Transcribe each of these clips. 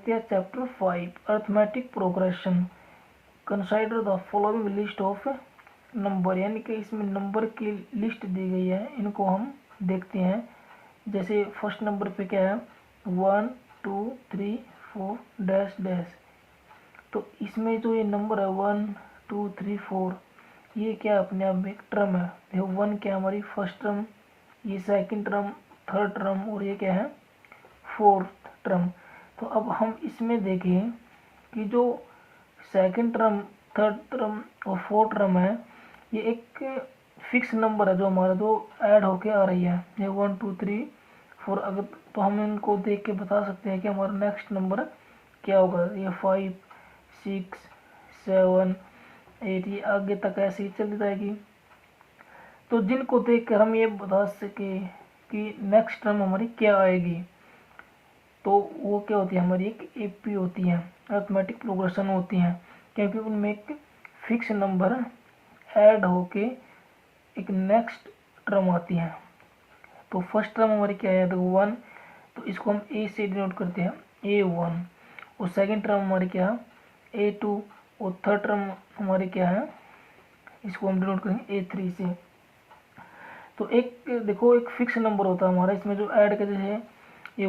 देखते हैं chapter 5 arithmetic progression. Consider the following list of number, यानी कि इसमें नंबर की लिस्ट दी गई है, इनको हम देखते हैं। जैसे फर्स्ट नंबर पे क्या है 1 2 3 4 डैश डैश। तो इसमें जो ये नंबर है 1 2 3 4 ये क्या अपने आप में एक टर्म है। देखो 1 क्या हमारी फर्स्ट टर्म, ये सेकंड टर्म, थर्ड टर्म और ये क्या है फोर्थ टर्म। तो अब हम इसमें देखें कि जो सेकंड टर्म, थर्ड टर्म और फोर्थ टर्म है ये एक फिक्स नंबर है जो हमारा जो ऐड होके आ रही है, ये 1 2 3 4। अगर तो हम इनको देख के बता सकते हैं कि हमारा नेक्स्ट नंबर क्या होगा। ये 5 6 7 8 ये आगे तक ऐसे ही चली जाएगी। तो जिनको देख कर हम ये बता सके कि नेक्स्ट टर्म हमारी क्या आएगी, तो वो क्या होती है हमारी एक एपी होती है, अर्थमेटिक प्रोग्रेशन होती है, क्योंकि उनमें एक फिक्स नंबर ऐड होके एक नेक्स्ट टर्म आती है। तो फर्स्ट टर्म हमारी क्या है तो 1, तो इसको हम ए से डिनोट करते हैं A1। और सेकंड टर्म हमारी क्या है A2। और थर्ड टर्म हमारी क्या है, इसको हम डिनोट करेंगे A3 से। तो एक देखो एक फिक्स नंबर होता है हमारा, इसमें जो ऐड करते हैं ये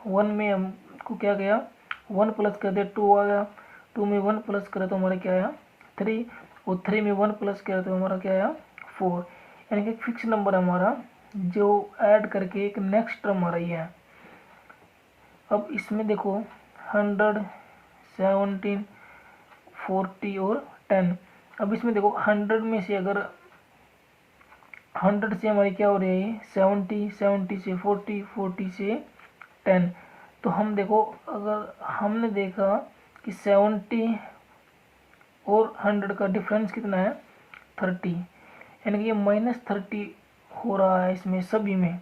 1 में हमको क्या गया 1 प्लस कर दिया 2 आ गया, 2 में 1 प्लस करे तो हमारा क्या आया 3, और 3 में 1 प्लस करे तो हमारा क्या आया 4। यानी कि फिक्स नंबर हमारा जो ऐड करके एक नेक्स्ट टर्म आ रही है। अब इसमें देखो 100 17 40 और 10। अब इसमें देखो 100 में से अगर 100 से हमारी क्या हो रही है 70, 70 से 40, 40 से 10। तो हम देखो अगर हमने देखा कि 70 और 100 का डिफरेंस कितना है 30, यानी कि ये -30 हो रहा है इसमें सभी में।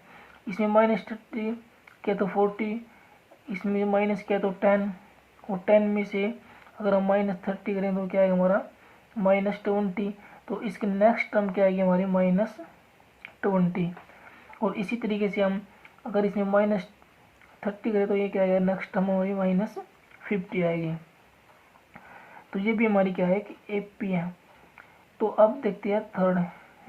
इसमें -30 क्या तो 40, इसमें माइनस क्या तो 10, और 10 में से अगर हम -30 करें तो क्या आएगा हमारा -20। तो इसके नेक्स्ट टर्म क्या आएगी हमारी -20। और इसी तरीके से हम अगर इसमें -30 करें तो ये क्या आएगा नेक्स्ट टर्म हमारी -50 आएगी। तो ये भी हमारी क्या है कि एपी है। तो अब देखते हैं थर्ड,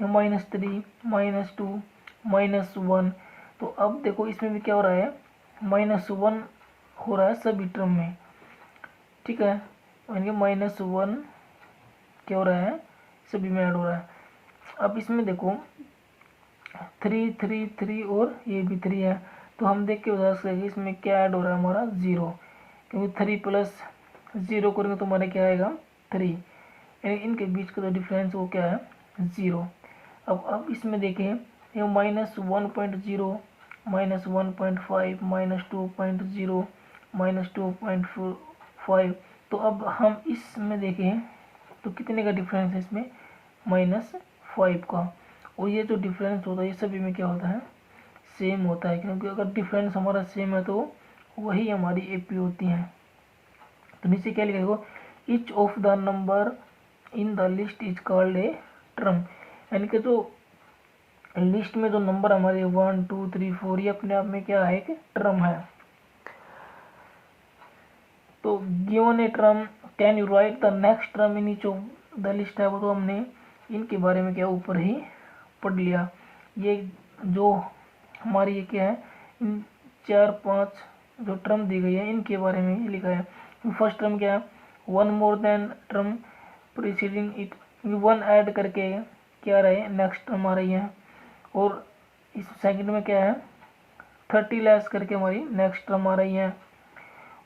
-3 -2 -1। तो अब देखो इसमें भी क्या हो रहा है -1 हो रहा है सभी टर्म में, ठीक है। यानी -1 क्या हो रहा है सभी में ऐड हो रहा है। अब इसमें देखो 3 3 3 और ये भी 3 है, तो हम देख के बता सकते हैं इसमें क्या ऐड हो रहा है हमारा 0, क्योंकि 3 प्लस 0 करेंगे तो हमारा क्या आएगा 3, यानी इनके बीच का जो डिफरेंस वो क्या है 0। अब इसमें देखें ये -1.0 -1.5 -2.0 -2.5। तो अब हम इसमें देखें तो कितने का डिफरेंस है इसमें -5 का। और ये जो डिफरेंस होता है ये सभी में क्या होता है सेम होता है, क्योंकि अगर डिफरेंस हमारा सेम है तो वही हमारी एपी होती है। तो नीचे क्या लिखा है each of the number in the list is called a term, यानी कि जो लिस्ट में जो नंबर हमारे 1 2 3 4 ये अपने आप में क्या है कि टर्म है। तो given a term can you right the next term in each of the list है, वो तो हमने इनके बारे में क्या ऊपर ही पढ़ लिया। ये जो हमारी ये क्या है इन 4-5 जो टर्म दी गई है इनके बारे में लिखा है। फर्स्ट टर्म क्या है 1 more than term preceding it, 1 add करके क्या रहे नेक्स्ट टर्म आ रही है। और इस सेकंड में क्या है 30 लेस करके हमारी नेक्स्ट टर्म आ रही है।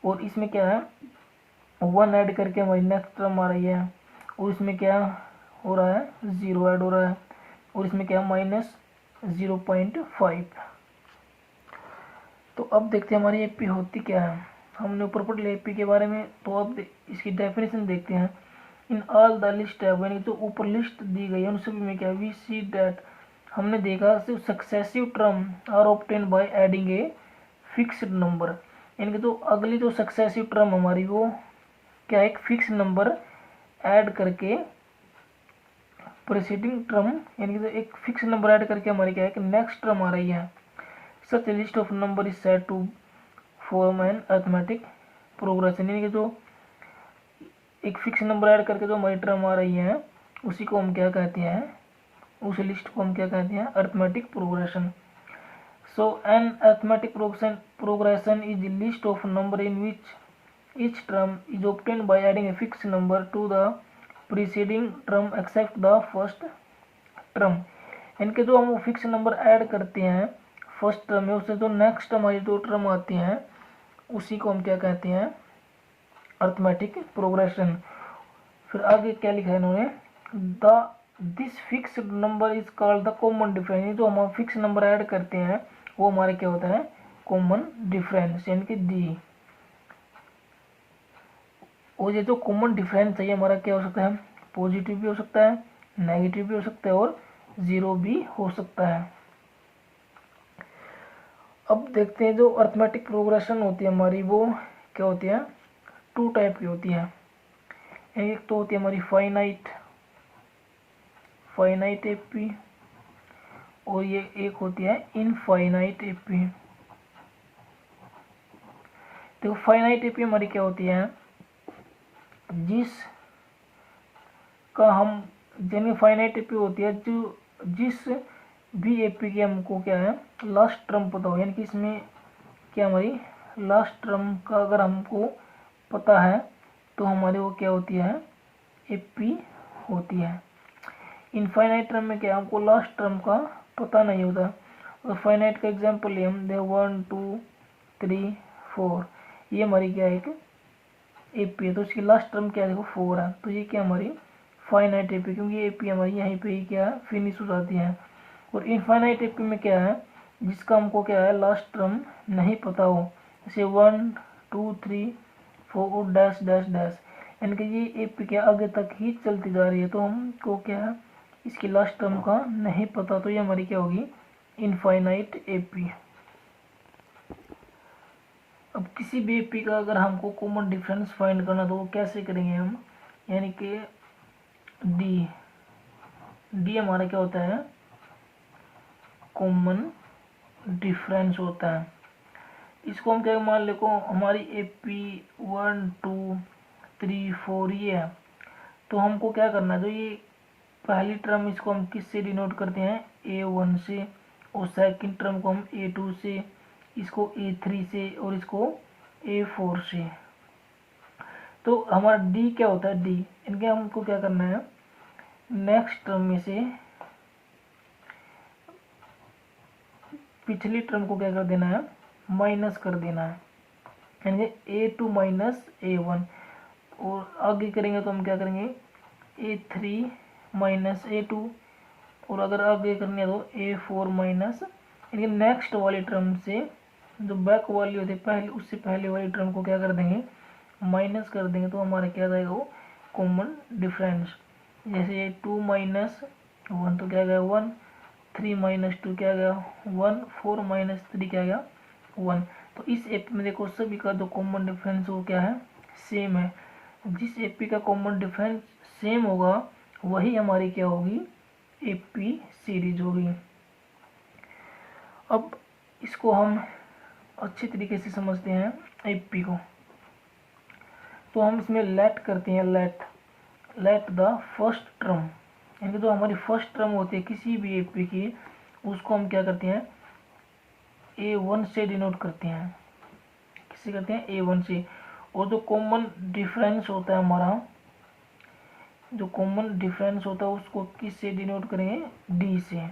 और इसमें क्या है 1 ऐड करके हमारी नेक्स्ट टर्म आ रही है। और इसमें क्या हो रहा है 0 ऐड हो रहा है। और इसमें क्या -0.5। तो अब देखते हैं हमारी एपी होती क्या है। हमने ऊपर पढ़ लिया एपी के बारे में, तो अब इसकी डेफिनेशन देखते हैं। इन ऑल द लिस्ट है, यानी जो ऊपर लिस्ट दी गई है उन सभी में क्या वी सी डैट हमने देखा सिर्फ successive term are obtain by adding a fixed number, यानी कि जो अगली जो सक्सेसिव टर्म हमारी वो क्या एक फिक्स नंबर ऐड करके प्रीसीडिंग टर्म, यानी कि एक फिक्स नंबर ऐड करके हमारी क्या है कि नेक्स्ट टर्म आ रही है। Such list of number is said to form an arithmetic progression, यानी कि जो एक फिक्स नंबर ऐड करके जो हमारी टर्म आ रही है उसी को हम क्या कहते हैं, उस लिस्ट को हम क्या कहते हैं, arithmetic progression. So an arithmetic progression is the list of number in which each term is obtained by adding a fixed number to the preceding term except the first term। इनके जो हम fix number add करते हैं first term में, उससे जो next हमारी जो टर्म आती हैं उसी को हम क्या कहते हैं, अरिथमेटिक प्रोग्रेशन। फिर आगे क्या लिखा है इन्होंने, the this fixed number is called the common difference. जो हम फिक्स नंबर ऐड करते हैं वो हमारे क्या होता है, कॉमन डिफरेंस, यानी कि डी। और ये जो कॉमन डिफरेंस है ये हमारा क्या हो सकता है, पॉजिटिव भी हो सकता है, नेगेटिव भी हो सकता है और जीरो भी हो सकता है। अब देखते हैं जो अरिथमेटिक प्रोग्रेशन होती है हमारी वो क्या होती है, टू टाइप की होती है। एक तो होती है हमारी फाइनाइट एपी और ये एक होती है इनफाइनाइट एपी। तो फाइनाइट एपी हमारी क्या होती है, जिस का हम यानी फाइनाइट एपी होती है जो जिस भी एपी के हमको क्या है लास्ट टर्म पता हो, यानी कि इसमें क्या हमारी लास्ट टर्म का अगर हमको पता है तो हमारी वो क्या होती है, एपी होती है। इनफाइनाइट टर्म में क्या हमको लास्ट टर्म का पता नहीं होता। और फाइनाइट का एग्जांपल ले हम दे 1 2 3 4, ये हमारी क्या है, एक एपी है, तो इसकी लास्ट टर्म क्या है देखो 4 है, तो ये क्या हमारी फाइनाइट एपी, क्योंकि ये एपी हमारी यहीं पे ही क्या है फिनिश हो जाती है। और इनफाइनाइट एपी में क्या है, जिसका हमको क्या है लास्ट टर्म नहीं पता हो, जैसे 1 2 3 4 डैश डैश डैश, यानी कि ये एपी क्या आगे तक ही चलती जा रही है, तो हमको क्या है इसकी लास्ट टर्म का नहीं पता, तो ये हमारी क्या होगी, इनफाइनाइट एपी। अब किसी भी एपी का अगर हमको कॉमन डिफरेंस फाइंड करना तो वो कैसे करेंगे हम, यानी कि डी हमारा क्या होता है, कॉमन डिफरेंस होता है। इसको हम क्या मान ले को हमारी एपी 1 2 3 4 ये है, तो हमको क्या करना है, जो ये पहली टर्म इसको हम किससे डिनोट करते हैं, A1 से, और सेकंड टर्म को हम A2 से, इसको A3 से और इसको A4 से। तो हमारा D क्या होता है, D इनके हमको क्या करना है, नेक्स्ट टर्म में से पिछली टर्म को क्या कर देना है, माइनस कर देना है, यानी A2 माइनस A1। और आगे करेंगे तो हम क्या करेंगे, A3 माइनस A2, और अगर आगे करनी है तो A4 माइनस, यानी नेक्स्ट वाली टर्म से जो बैक वाली होती है पहले, उससे पहले वाली टर्म को क्या कर देंगे, माइनस कर देंगे, तो हमारा क्या आ जाएगा वो कॉमन डिफरेंस। जैसे 2 माइनस 1 तो क्या गया 1, 3 माइनस 2 क्या गया 1, 4 माइनस 3 क्या गया 1। तो इस एपी में देखो सभी का जो कॉमन डिफरेंस वो क्या है, सेम है। जिस एपी का कॉमन डिफरेंस सेम होगा वही हमारी क्या होगी, एपी सीरीज होगी। अब इसको हम अच्छी तरीके से समझते हैं एपी को, तो हम इसमें लेट करते हैं, लेट द फर्स्ट टर्म, यानी जो हमारी फर्स्ट टर्म होती है किसी भी एपी की उसको हम क्या करते हैं, A1 से डिनोट करते हैं, किससे करते हैं, A1 से। और जो कॉमन डिफरेंस होता है हमारा, जो कॉमन डिफरेंस होता है उसको किससे डिनोट करेंगे, D से।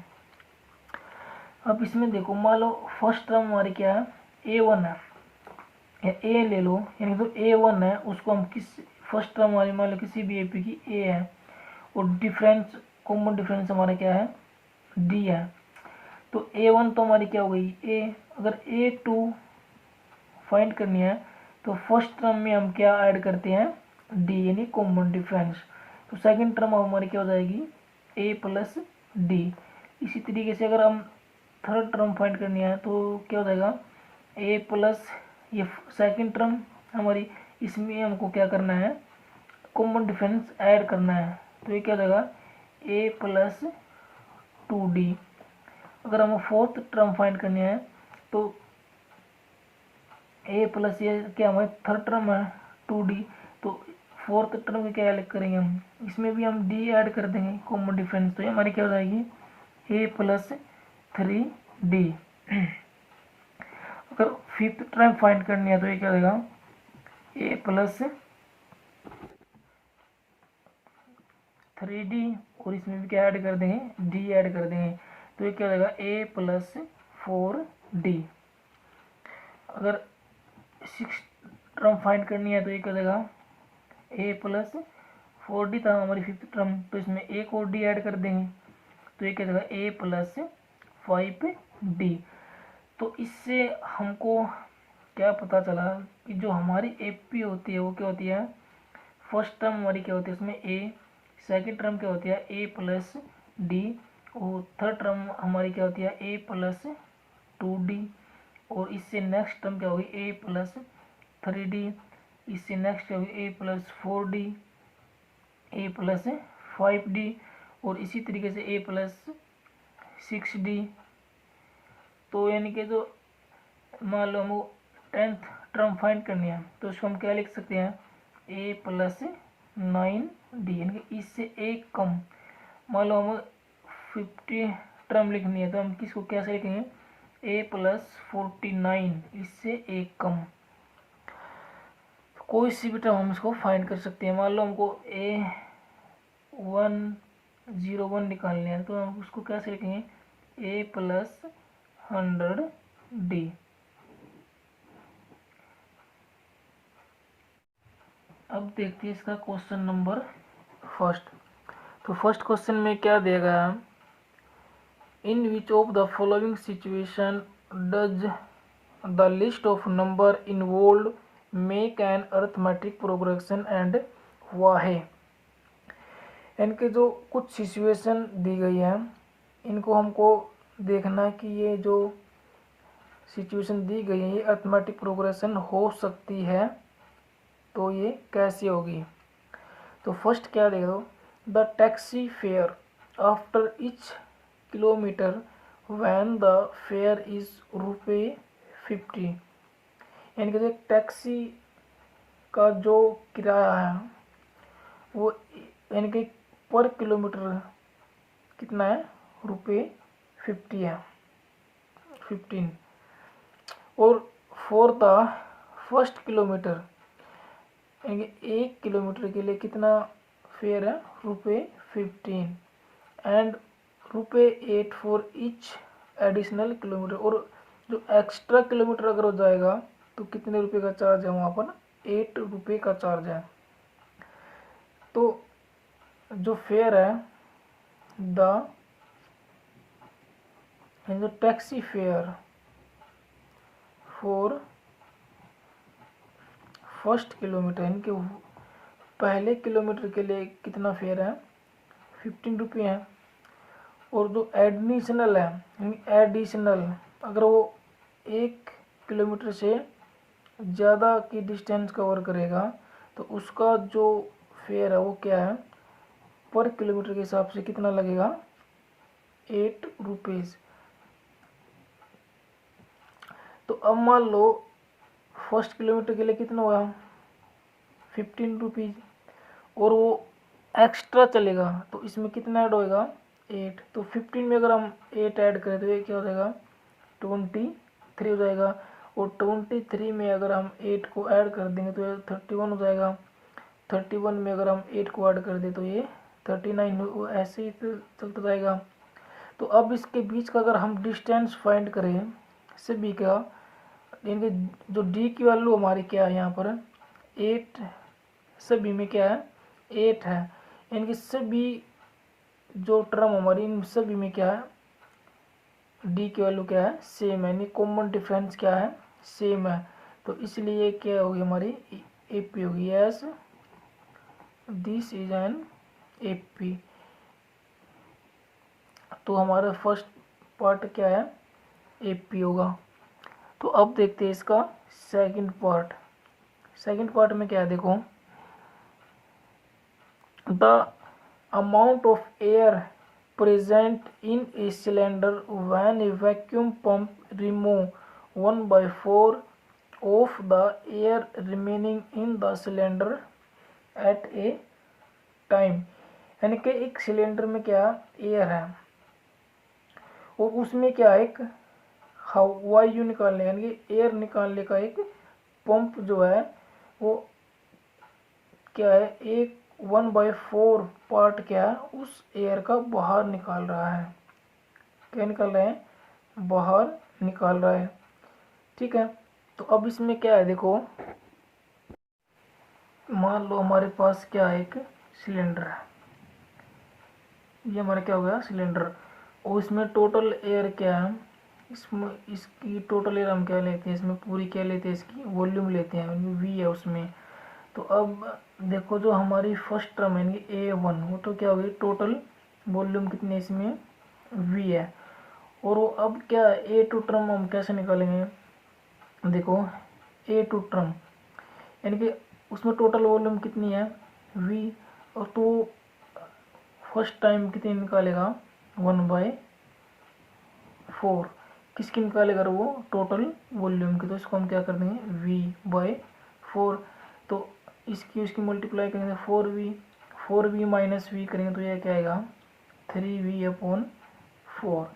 अब इसमें देखो मान लो फर्स्ट टर्म हमारी क्या है, A1 है, या A ले लो, यानी तो A1 है उसको हम किस फर्स्ट टर्म हमारी मान लो किसी भी एपी की A है, और डिफरेंस कॉमन डिफरेंस हमारा क्या है, D है। तो A1 तो हमारी क्या हो गई A, अगर A2 फाइंड करनी है तो फर्स्ट टर्म में हम क्या ऐड करते हैं, D यानी कॉमन डिफरेंस। तो सेकंड टर्म हमारी क्या हो जाएगी, A प्लस D। इसी तरीके से अगर हम थर्ड टर्म फाइंड करनी है तो क्या हो जाएगा, A प्लस ये सेकंड टर्म हमारी, इसमें हमको क्या करना है, कॉमन डिफरेंस ऐड करना है, तो ये क्या हो जाएगा A प्लस 2D। अगर हमें फोर्थ टर्म फाइंड करनी है तो ए प्लस ये क्या हमारे थर्ड टर्म है 2d, तो फोर्थ टर्म की क्या अलग करेंगे हम, इसमें भी हम d ऐड कर देंगे कॉमन डिफरेंस, तो ये हमारी क्या हो जाएगी a प्लस 3d। अगर फिफ्थ टर्म फाइंड करनी है तो ये क्या देगा a प्लस 3d, और इसमें भी क्या ऐड कर देंगे d ऐड कर देंगे, तो ये क्या देगा a प्लस 4d। अगर सिक्स टर्म फाइंड करनी है तो ये क्या देगा a प्लस 4d था हमारी फिफ्थ टर्म, तो इसमें एक और d ऐड कर देंगे, तो ये क्या देगा a प्लस 5d। तो इससे हमको क्या पता चला कि जो हमारी AP होती है वो क्या होती है, फर्स्ट टर्म हमारी क्या होती है उसमें a, सेकंड टर्म क्या होती है a प्लस d, और थर्ड टर्म हमारी क्या होती है a प्लस 2d, और इससे नेक्स्ट टर्म क्या होगी a प्लस 3d, इससे नेक्स्ट क्या होगी a plus 4d, a plus 5d, और इसी तरीके से a प्लस 6d। तो यानी कि जो मान लो हमको 10th टर्म फाइंड करनी है तो उसको हम क्या लिख सकते हैं a प्लस 9d, यानी कि इससे एक कम। मान लो हम 50 टर्म लिखनी है तो हम किसको कैसे लिखेंगे a प्लस 49, इससे एक कम। कोई सी भी टर्म हम इसको फाइंड कर सकते हैं। मान लो हमको A101 निकालने हैं तो हम उसको कैसे लिखेंगे a प्लस 100d। अब देखते हैं इसका क्वेश्चन नंबर फर्स्ट। तो फर्स्ट क्वेश्चन में क्या दिया गया है, in which of the following situation does the list of number involve make an arithmetic progression and वाहे। इनके जो कुछ सिचुएशन दी गई है इनको हमको देखना है कि ये जो सिचुएशन दी गई है ये अर्थमेटिक प्रोग्रेशन हो सकती है तो ये कैसी होगी। तो फर्स्ट क्या देख दो, the taxi fare after each kilometre when the fair is ₹50, यानी कि टैक्सी का जो किराया है वो यानी कि पर किलोमीटर कितना है ₹50 है 15, और फॉर द फर्स्ट किलोमीटर यानी कि 1 किलोमीटर के लिए कितना फेयर है ₹15, and ₹8 for each additional kilometre, और जो एक्स्ट्रा किलोमीटर अगर हो जाएगा तो कितने रुपए का चार्ज है वहाँ पर ₹8 का चार्ज है। तो जो फेयर है the taxi fare for first kilometre यानी कि पहले किलोमीटर के लिए कितना फेयर है ₹15 है, और जो एडिशनल है यानी एडिशनल अगर वो 1 किलोमीटर से ज़्यादा की डिस्टेंस कवर करेगा तो उसका जो फेयर है वो क्या है पर किलोमीटर के हिसाब से कितना लगेगा ₹8। तो अब मान लो फर्स्ट किलोमीटर के लिए कितना हुआ ₹15, और वो एक्स्ट्रा चलेगा तो इसमें कितना ऐड होएगा 8, तो 15 में अगर हम 8 ऐड करें तो ये क्या हो जाएगा 23 हो जाएगा, और 23 में अगर हम 8 को ऐड कर देंगे तो ये 31 हो जाएगा, 31 में अगर हम 8 को ऐड कर दें तो ये 39, ऐसे ही चलता जाएगा। तो अब इसके बीच का अगर हम डिस्टेंस फाइंड करें सभी का, यानी जो d की वैल्यू हमारी क्या है यहाँ पर 8, सभी में क्या है 8 है, यानी कि सभी जो टर्म हमारी इन सभी में क्या है d की वैल्यू क्या है सेम है, यानी कॉमन डिफरेंस क्या है सेम है। तो इसलिए क्या होगी हमारी AP होगी, yes this is N AP। तो हमारा फर्स्ट पार्ट क्या है AP होगा। तो अब देखते हैं इसका सेकंड पार्ट। सेकंड पार्ट में क्या है देखो, the amount of air present in a cylinder when A vacuum pump remove 1/4 of the air remaining in the cylinder eight A time. यानी कि एक सिलेंडर में क्या एयर है और उसमें क्या एक वायु निकालने यानी कि एयर निकालने का एक पंप जो है वो क्या है, एक 1/4 पार्ट क्या है उस एयर का बाहर निकाल रहा है। क्या निकाल रहे हैं, बाहर निकाल रहा है। ठीक है, तो अब इसमें क्या है देखो, मान लो हमारे पास क्या है, एक सिलेंडर है, ये हमारा क्या हो गया सिलेंडर, और इसमें टोटल एयर क्या है, इसमें इसकी टोटल एयर हम क्या लेते हैं, इसमें पूरी क्या लेते हैं, इसकी वॉल्यूम लेते हैं, वी है उसमें। तो अब देखो जो हमारी फर्स्ट टर्म है A1 वो तो क्या होगी, टोटल वॉल्यूम कितनी है इसमें वी है। और वो अब क्या A2 टर्म हम कैसे निकालेंगे, देखो A2 टर्म यानी कि उसमें टोटल वॉल्यूम कितनी है वी, और तो फर्स्ट टाइम कितनी निकालेगा 1/4 किसकी निकालेगा वो टोटल वॉल्यूम की, तो इसको हम क्या कर देंगे V/4। तो इसकी उसकी मल्टीप्लाई करेंगे 4V माइनस वी करेंगे तो यह क्या आएगा 3V/4।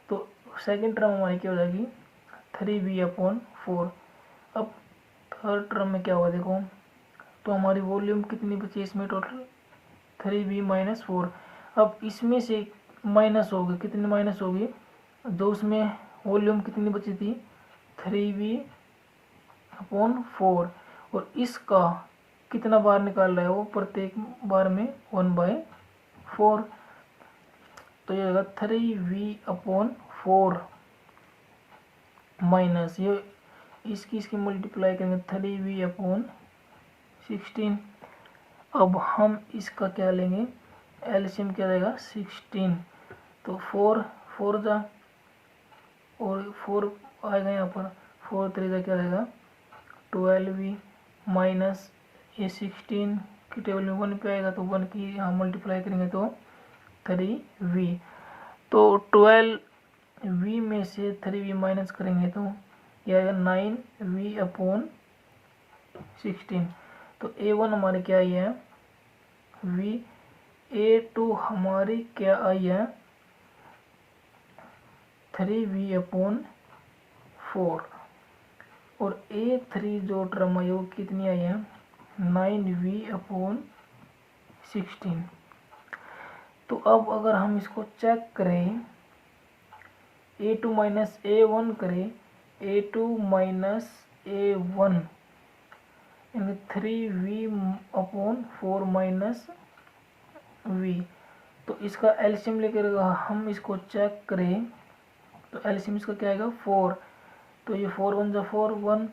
तो सेकेंड टर्म हमारी क्या हो जाएगी 3V/4। अब थर्ड टर्म में क्या होगा देखो, तो हमारी वॉल्यूम कितनी बची इसमें टोटल 3V-4। अब इसमें से माइनस होगी, कितनी माइनस होगी, जो उसमें वॉल्यूम कितनी बची थी 3V/4, और इसका कितना बार निकाल रहा है वो प्रत्येक बार में 1/4। तो ये होगा 3V/4 माइनस ये इसकी मल्टीप्लाई करेंगे 3V/16। अब हम इसका क्या लेंगे एलसीएम क्या रहेगा 16, तो 4 जा और 4 आएगा यहाँ पर, 4 3 जा क्या रहेगा 12V माइनस ये 16 की टेबल में 1 पे आएगा तो 1 की यहाँ मल्टीप्लाई करेंगे तो 3V। तो 12V में से 3V माइनस करेंगे तो ये आएगा 9V/16। तो A1 हमारी क्या आई है V, A2 हमारी क्या आई है 3V/4, और A3 जो टर्म है वो कितनी आई है 9V/16। तो अब अगर हम इसको चेक करें A2 माइनस A1 करें, A2 माइनस A1 यानी 3V/4 माइनस V। तो इसका एलसीएम लेकर हम इसको चेक करें तो एलसीएम इसका क्या आएगा 4, तो ये 4 1 जा 4 1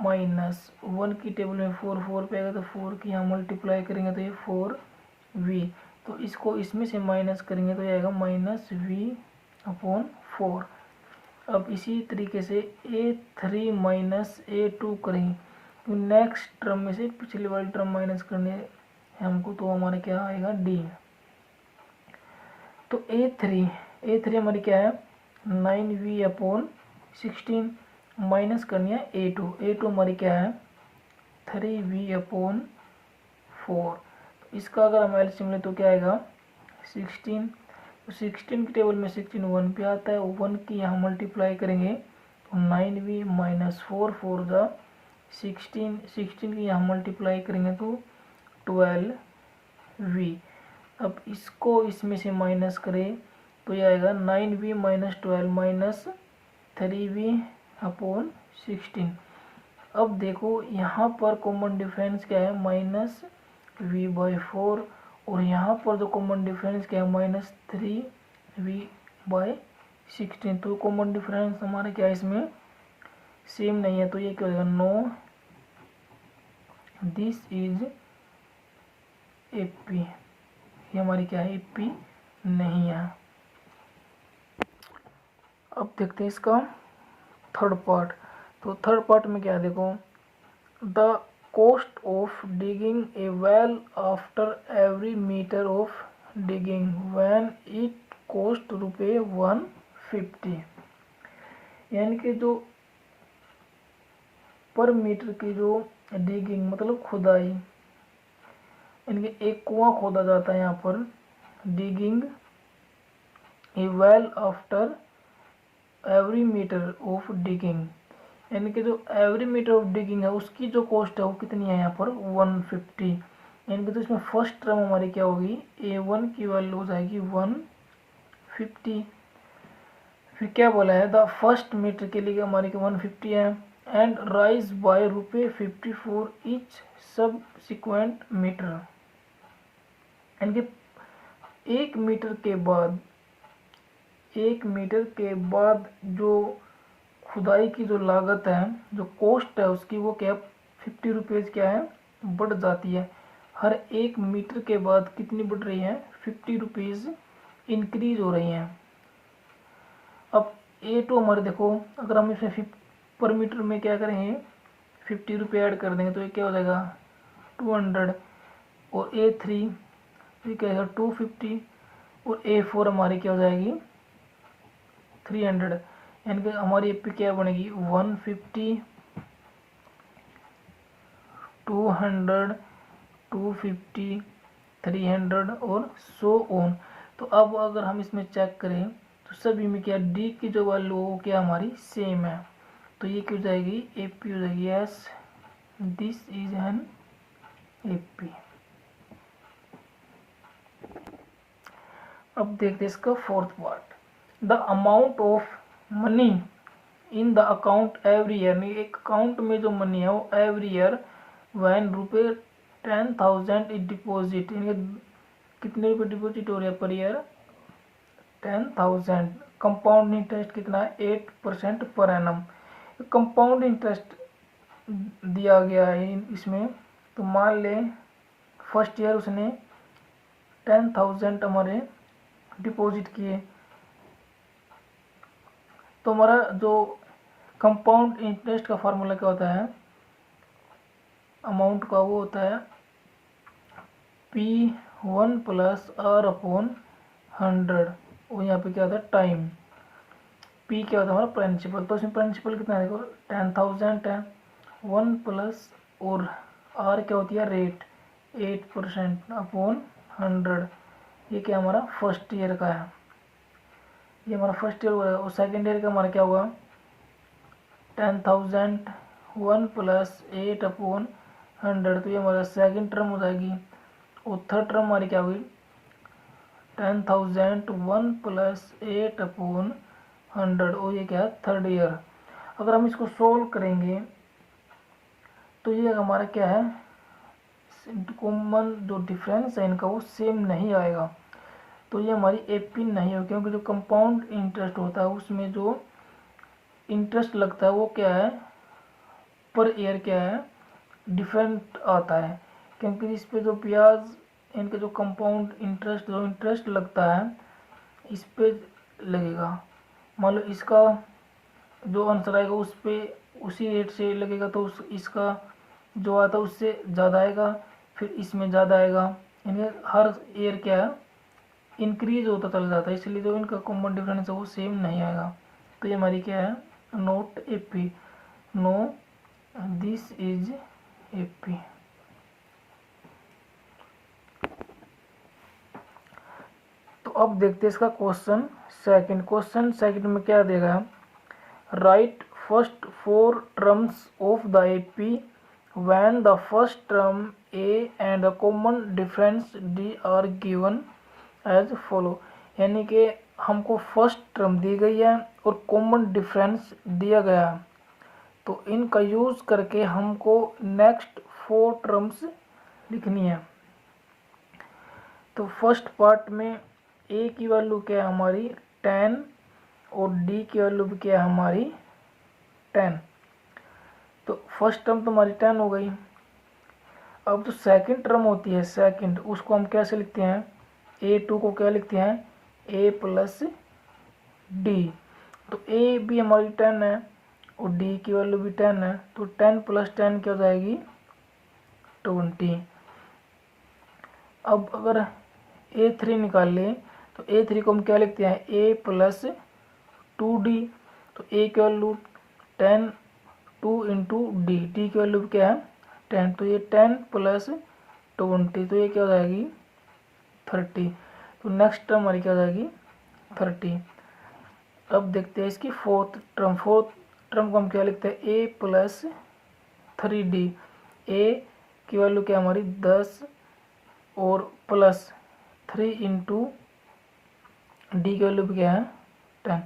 माइनस 1 की टेबल में 4 पे आएगा तो 4 की यहाँ मल्टीप्लाई करेंगे तो ये 4V। तो इसको इसमें से माइनस करेंगे तो ये आएगा -V/4। अब इसी तरीके से A3 माइनस A2 करेंगे तो नेक्स्ट टर्म में से पिछली वाली टर्म माइनस करने है हमको, तो हमारे क्या आएगा D। तो A3 हमारी क्या है 9V/16 माइनस करनी है A2 हमारी क्या है 3V/4। तो इसका अगर हम एलसीएम लें तो क्या आएगा 16, तो 16 की टेबल में 16 1 पे आता है, 1 की यहाँ मल्टीप्लाई करेंगे तो 9V-4 4 जा 16 की यहाँ मल्टीप्लाई करेंगे तो 12V। अब इसको इसमें से माइनस करें तो ये आएगा 9V-12 माइनस 3V/16। अब देखो यहाँ पर कॉमन डिफरेंस क्या है -V/4, और यहाँ पर जो कॉमन डिफरेंस क्या है -3V/16। तो कॉमन डिफरेंस हमारे क्या है इसमें सेम नहीं है, तो ये क्या होगा नो दिस इज AP, ये हमारी क्या है AP नहीं है। अब देखते हैं इसका थर्ड पार्ट। तो थर्ड पार्ट में क्या है देखो, the cost of digging a well after every metre of digging when it cost ₹150। यानी कि जो पर मीटर की जो डिगिंग मतलब खुदाई, इनके एक कुआं खोदा जाता है यहाँ पर, digging a well after every metre of digging, यानी कि जो एवरी मीटर ऑफ डिगिंग है उसकी जो कॉस्ट है वो कितनी है यहाँ पर 150, यानी कि तो इसमें फर्स्ट टर्म हमारी क्या होगी, A1 की वैल्यू हो जाएगी 150। फिर क्या बोला है, द फर्स्ट मीटर के लिए हमारी 150 है, and rise by ₹50 each subsequent metre, यानी कि एक मीटर के बाद जो खुदाई की जो लागत है, जो कॉस्ट है उसकी, वो क्या 50 रुपीज़ क्या है बढ़ जाती है। हर एक मीटर के बाद कितनी बढ़ रही है, 50 रुपीज़ इंक्रीज हो रही हैं। अब A2 हमारे देखो, अगर हम इसमें पर मीटर में क्या करेंगे 50 रुपये ऐड कर देंगे तो ये क्या हो जाएगा 200, और A3 ये क्या है 250, और A4 हमारी क्या हो जाएगी 300, यानी कि हमारी एपी क्या बनेगी 150, 200, 250, 300 और सो ऑन। तो अब अगर हम इसमें चेक करें तो सभी में क्या डी की जो वैल्यू हो क्या हमारी सेम है, तो ये क्या हो जाएगी एपी हो जाएगी yes this is an AP. अब देखते हैं इसका fourth part, the amount of money in the account every year, एक अकाउंट में जो मनी है वो every year when ₹10,000 is deposit, कितने रुपये डिपॉजिट हो रहे हैं पर ईयर 10,000। कंपाउंड इंटरेस्ट कितना है 8% पर एनम। कंपाउंड इंटरेस्ट दिया गया है इसमें, तो मान ले फर्स्ट ईयर उसने 10,000 हमारे डिपॉजिट किए, तो हमारा जो कंपाउंड इंटरेस्ट का फार्मूला क्या होता है अमाउंट का, वो होता है P1 प्लस R/100, और यहाँ पे क्या होता है टाइम, P क्या होता है हमारा प्रिंसिपल, तो इसमें प्रिंसिपल कितना है 10,000 है, 1 प्लस और R क्या होती है रेट 8%/100, ये क्या हमारा फर्स्ट ईयर का है, ये हमारा फर्स्ट ईयर हुआ है। और सेकेंड ईयर का हमारा क्या होगा 10,000 1 प्लस 8/100, तो ये हमारा सेकेंड टर्म हो जाएगी। और थर्ड टर्म हमारी क्या हुई 10,000 1 प्लस 8/100, और ये क्या है थर्ड ईयर। अगर हम इसको सोल्व करेंगे तो ये हमारा क्या है कॉमन जो डिफरेंस है इनका वो सेम नहीं आएगा, तो ये हमारी एपी नहीं हो, क्योंकि जो कंपाउंड इंटरेस्ट होता है उसमें जो इंटरेस्ट लगता है वो क्या है पर ईयर क्या है डिफरेंट आता है, क्योंकि इस पे जो ब्याज इनके जो कंपाउंड इंटरेस्ट जो इंटरेस्ट लगता है इस पे लगेगा, मान लो इसका जो आंसर आएगा उस पे उसी रेट से लगेगा, तो इसका जो आता है उससे ज़्यादा आएगा, फिर इसमें ज़्यादा आएगा, यानी हर ईयर क्या है इंक्रीज होता चला जाता है, इसलिए जो इनका कॉमन डिफरेंस है वो सेम नहीं आएगा। तो ये हमारी क्या है not AP, no this is AP. तो अब देखते हैं इसका क्वेश्चन सेकंड में क्या देगा, write first 4 terms of the AP when the first term a and the common difference d are given as follow, यानी कि हमको फर्स्ट टर्म दी गई है और कॉमन डिफरेंस दिया गया है, तो इनका यूज़ करके हमको नेक्स्ट 4 टर्म्स लिखनी है। तो फर्स्ट पार्ट में ए की वैल्यू क्या है हमारी 10 और डी की वैल्यू भी क्या है हमारी 10, तो फर्स्ट टर्म तो हमारी 10 हो गई। अब जो सेकंड टर्म होती है सेकंड, उसको हम कैसे लिखते हैं A2 को क्या लिखते हैं A प्लस डी, तो ए भी हमारी 10 है और डी की वैल्यू भी 10 है, तो 10 प्लस 10 क्या हो जाएगी 20। अब अगर A3 निकाल ले तो A3 को हम क्या लिखते हैं A प्लस 2D, तो A की वैल्यू 10 2 इंटू डी, डी की वैल्यू क्या है 10, तो ये 10 प्लस 20, तो ये क्या हो जाएगी 30। तो नेक्स्ट टर्म हमारी क्या हो जाएगी 30। अब देखते हैं इसकी फोर्थ टर्म को हम क्या लिखते हैं ए प्लस 3d। ए की वैल्यू क्या हमारी 10 और प्लस 3 इंटू डी की वैल्यू क्या है 10,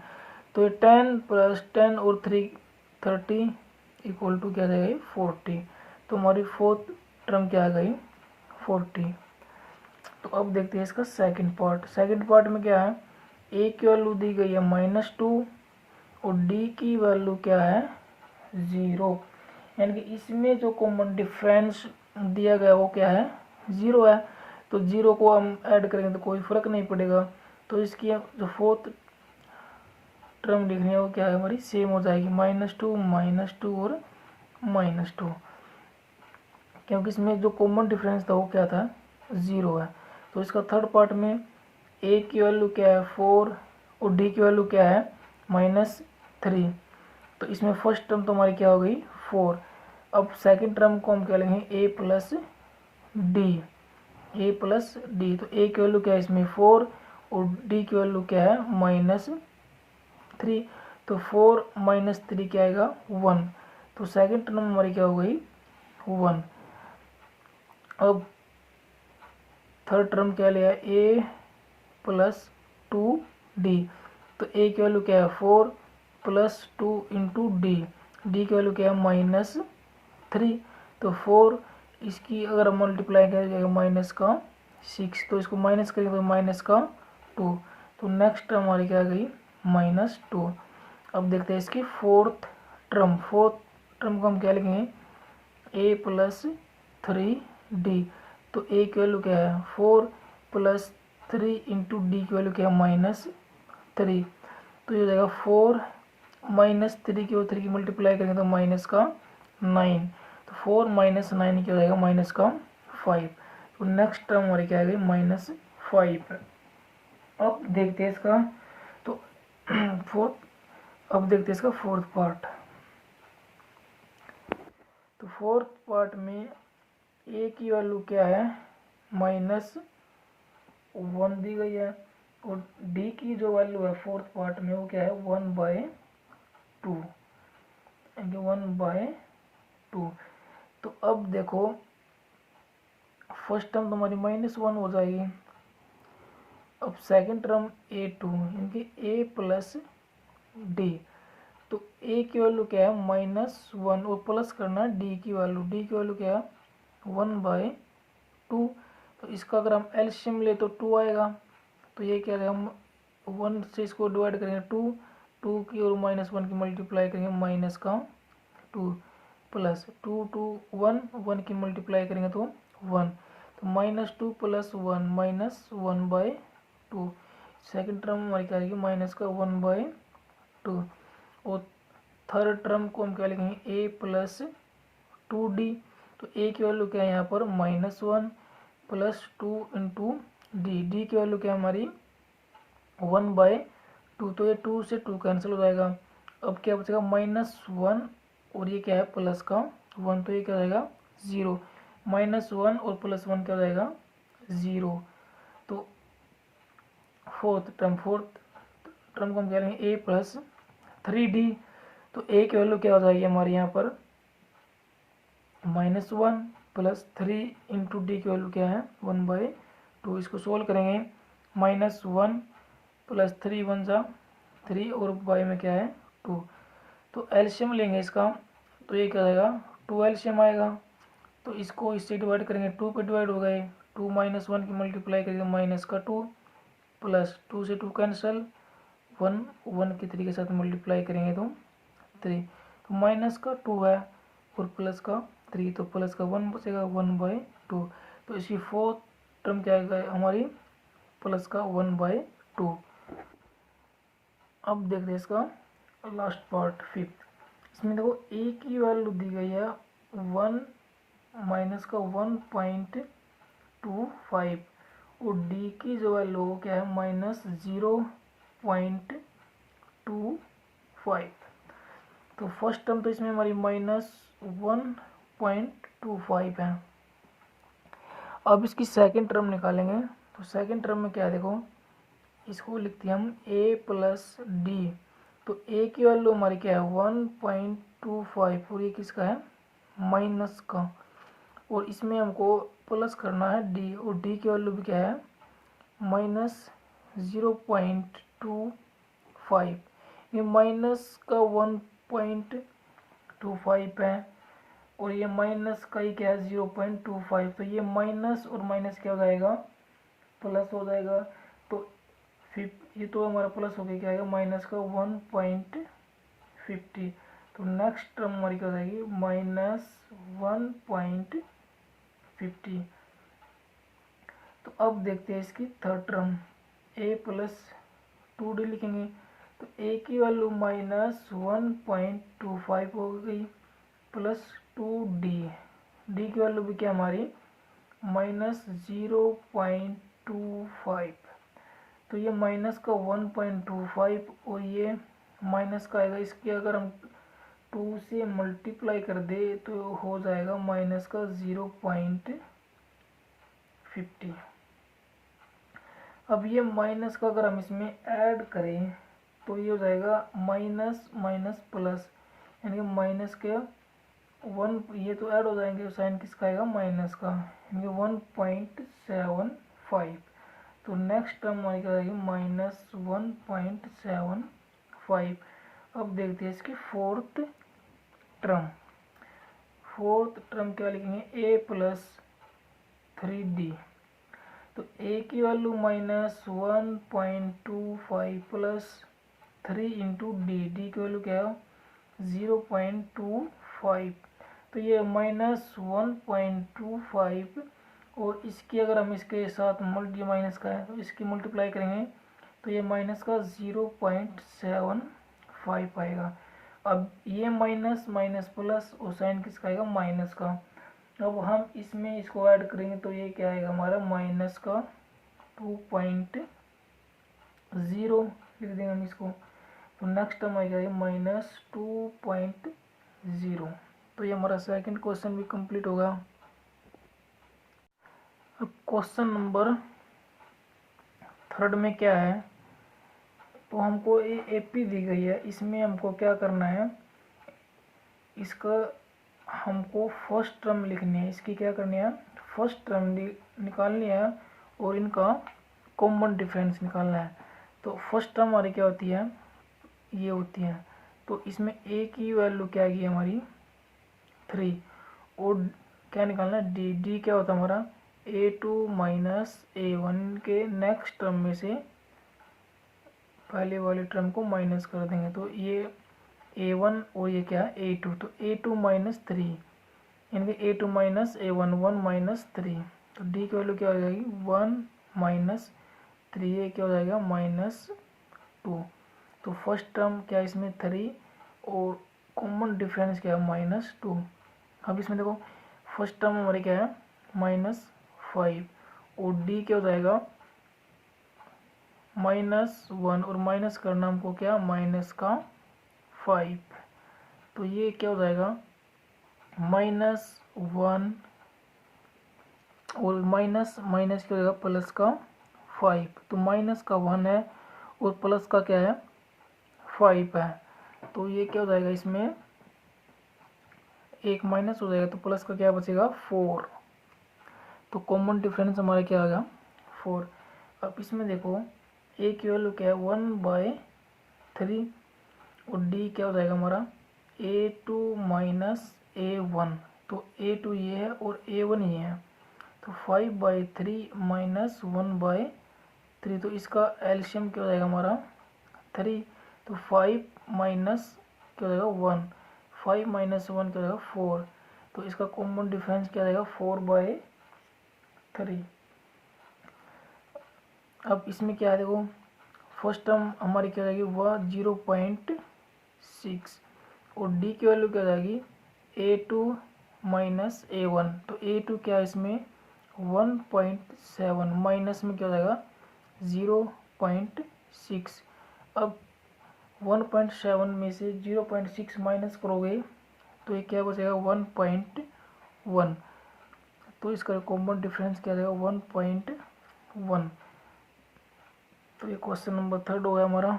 तो ये 10 प्लस 10 और 3 30 इक्वल टू क्या आ जाएगा 40। तो हमारी फोर्थ टर्म क्या आ गई 40। तो अब देखते हैं इसका सेकंड पार्ट में क्या है, ए की वैल्यू दी गई है -2 और डी की वैल्यू क्या है 0, यानी कि इसमें जो कॉमन डिफरेंस दिया गया वो क्या है 0 है। तो 0 को हम ऐड करेंगे तो कोई फर्क नहीं पड़ेगा, तो इसकी जो फोर्थ टर्म लिखनी है वो क्या है हमारी सेम हो जाएगी -2 और -2, क्योंकि इसमें जो कॉमन डिफरेंस था वो क्या था 0 है। तो इसका थर्ड पार्ट में ए की वैल्यू क्या है 4 और डी की वैल्यू क्या है -3, तो इसमें फर्स्ट टर्म तो हमारी क्या हो गई 4। अब सेकंड टर्म को हम क्या लेंगे ए प्लस डी, तो ए की वैल्यू क्या है इसमें 4 और डी की वैल्यू क्या है -3, तो 4 -3 क्या आएगा 1, तो सेकंड टर्म हमारी क्या हो गई 1। अब थर्ड टर्म क्या लिया ए प्लस 2d, तो ए की वैल्यू क्या है 4 प्लस 2 इंटू डी, डी की वैल्यू क्या है -3, तो 4 इसकी अगर हम मल्टीप्लाई करेंगे माइनस का 6, तो इसको माइनस करेंगे तो माइनस का 2, तो नेक्स्ट टर्म हमारी क्या आ गई -2। अब देखते हैं इसकी फोर्थ टर्म को हम क्या लिखेंगे ए प्लस 3d, तो ए की वैल्यू क्या है 4 प्लस 3 इंटू डी की वैल्यू क्या है -3, तो ये हो जाएगा 4 -3 की और 3 की मल्टीप्लाई करेंगे तो माइनस का 9, तो 4 - 9 क्या हो जाएगा -5, तो नेक्स्ट टर्म हमारी क्या आ गई -5। अब देखते हैं इसका तो फोर्थ पार्ट। तो फोर्थ पार्ट में ए की वैल्यू क्या है -1 दी गई है और डी की जो वैल्यू है फोर्थ पार्ट में वो क्या है 1/2, यानी 1/2। तो अब देखो फर्स्ट टर्म तुम्हारी -1 हो जाएगी। अब सेकंड टर्म a2 यानी कि a प्लस डी, तो a की वैल्यू क्या है -1 और प्लस करना डी की वैल्यू क्या है 1/2। तो इसका अगर हम एलसीएम ले तो 2 आएगा, तो ये क्या है हम 1 से इसको डिवाइड करेंगे 2 की और -1 की मल्टीप्लाई करेंगे माइनस का 2 प्लस 1 की मल्टीप्लाई करेंगे तो 1, तो -2 प्लस 1 -1/2। सेकंड टर्म हमारी क्या आएगी माइनस का 1/2। और थर्ड टर्म को हम क्या लिखेंगे a प्लस 2d, तो a की वैल्यू क्या है यहाँ पर -1 प्लस 2 इंटू डी की वैल्यू क्या है हमारी 1/2, तो ये 2 से 2 कैंसिल हो जाएगा। अब क्या बचेगा -1 और ये क्या है प्लस का 1, तो ये क्या हो जाएगा 0, -1 और +1 क्या हो जाएगा 0। तो फोर्थ टर्म को हम कह रहे हैं a प्लस 3d, तो a की वैल्यू क्या हो जाएगी हमारे यहाँ पर -1 प्लस 3 इंटू डी की वैल्यू क्या है 1/2। इसको सोल्व करेंगे -1 प्लस 3 1 जा 3 और बाई में क्या है 2, तो एलसीएम लेंगे इसका, तो ये क्या आएगा 2 एलसीएम आएगा, तो इसको इससे डिवाइड करेंगे 2 पे डिवाइड हो गए, 2 -1 की मल्टीप्लाई करेंगे माइनस का 2 प्लस 2 से 2 कैंसिल, 1 की 3 के साथ मल्टीप्लाई करेंगे तो 3, तो माइनस का 2 है और प्लस का 3, तो प्लस का 1 बचेगा 1/2। तो इसकी फोर्थ टर्म क्या आएगा हमारी प्लस का 1/2। अब देख रहे हैं इसका लास्ट पार्ट फिफ्थ। इसमें देखो ए की वैल्यू दी गई है 1 माइनस का 1.25 और डी की जो वैल्यू क्या है -0.25। तो फर्स्ट टर्म तो इसमें हमारी -1.25 है। अब इसकी सेकंड टर्म निकालेंगे। तो सेकंड टर्म में क्या है, देखो इसको लिखते हैं हम a प्लस डी। तो a की वैल्यू हमारी क्या है 1.25 और ये किसका है माइनस का, और इसमें हमको प्लस करना है d, और d की वैल्यू भी क्या है -0.25। ये माइनस का 1.25 है और ये माइनस का ही क्या है 0.25। तो ये माइनस और माइनस क्या हो जाएगा प्लस हो जाएगा। तो ये तो हमारा प्लस हो गया, क्या आएगा माइनस का 1.50। तो नेक्स्ट टर्म हमारी क्या हो जाएगी -1.50। तो अब देखते हैं इसकी third term a plus 2d लिखेंगे। तो a की वैल्यू -1.25 हो गई प्लस 2d, d की वैल्यू भी क्या हमारी -0.25। तो ये माइनस का 1.25 और ये माइनस का आएगा, इसकी अगर हम 2 से मल्टीप्लाई कर दे तो हो जाएगा माइनस का 0.50। अब ये माइनस का अगर हम इसमें ऐड करें तो ये हो जाएगा माइनस माइनस प्लस, यानी कि माइनस के 1, ये तो ऐड हो जाएंगे, साइन किसका आएगा माइनस का, यानी 1.75। तो नेक्स्ट टर्म हमारी क्या आएगी -1.75। अब देखते हैं इसकी फोर्थ टर्म। फोर्थ टर्म क्या लिखेंगे a प्लस 3d। तो a की value -1.25 plus 3 into D, D की वैल्यू क्या है 0.25। तो ये -1.25 और इसकी अगर हम इसके साथ मल्टी माइनस का है तो इसकी मल्टीप्लाई करेंगे तो ये माइनस का 0.75 आएगा। अब ये माइनस माइनस प्लस और साइन किसका आएगा माइनस का। अब हम इसमें इसको ऐड करेंगे तो ये क्या आएगा हमारा माइनस का 2.0 लिख देंगे हम इसको। तो नेक्स्ट टर्म आएगा ये -2.0। तो ये हमारा सेकंड क्वेश्चन भी कंप्लीट होगा। अब क्वेश्चन नंबर थर्ड में क्या है, तो हमको ये एपी दी गई है, इसमें हमको क्या करना है, इसका हमको फर्स्ट टर्म लिखनी है, इसकी क्या करनी है फर्स्ट टर्म निकालनी है और इनका कॉमन डिफरेंस निकालना है। तो फर्स्ट टर्म हमारी क्या होती है ये होती है। तो इसमें a की वैल्यू क्या आएगी हमारी 3 और क्या निकालना है d, d क्या होता है हमारा a2 माइनस a1 के नेक्स्ट टर्म में से पहले वाले टर्म को माइनस कर देंगे। तो ये a1 और ये क्या है a2, तो a2 माइनस 3 यानी कि a2 माइनस a1 1 माइनस 3। तो d की वैल्यू क्या हो जाएगी 1 माइनस 3, ये क्या हो जाएगा -2। तो फर्स्ट टर्म क्या है इसमें 3 और कॉमन डिफरेंस क्या है -2। अब इसमें देखो फर्स्ट टर्म हमारी क्या है -5 और d क्या हो जाएगा -1 और माइनस करना हमको क्या माइनस का 5। तो ये क्या हो जाएगा -1 और माइनस माइनस क्या हो जाएगा प्लस का 5। तो माइनस का 1 है और प्लस का क्या है 5 है। तो ये क्या हो जाएगा इसमें एक माइनस हो जाएगा तो प्लस का क्या बचेगा 4। तो कॉमन डिफरेंस हमारा क्या आ गया 4। अब इसमें देखो a की वैल्यू क्या है 1/3 और d क्या हो जाएगा हमारा a2 माइनस a1। तो a2 ये है और a1 ये है। तो 5/3 माइनस 1/3, तो इसका एलसीएम क्या हो जाएगा हमारा 3। तो 5 माइनस क्या हो जाएगा 1, 5 माइनस 1 क्या हो जाएगा 4। तो इसका कॉमन डिफरेंस क्या आएगा 4/3। अब इसमें क्या है देखो फर्स्ट टर्म हमारी क्या हो जाएगी वह 0.6 और d की वैल्यू क्या हो जाएगी a2 माइनस a1। तो a2 क्या है इसमें 1.7 माइनस में क्या हो जाएगा 0.6। अब 1.7 में से 0.6 माइनस करोगे तो ये क्या बचेगा 1.1। तो इसका कॉमन डिफरेंस क्या रहेगा 1.1। तो ये क्वेश्चन नंबर 3 हो गया हमारा।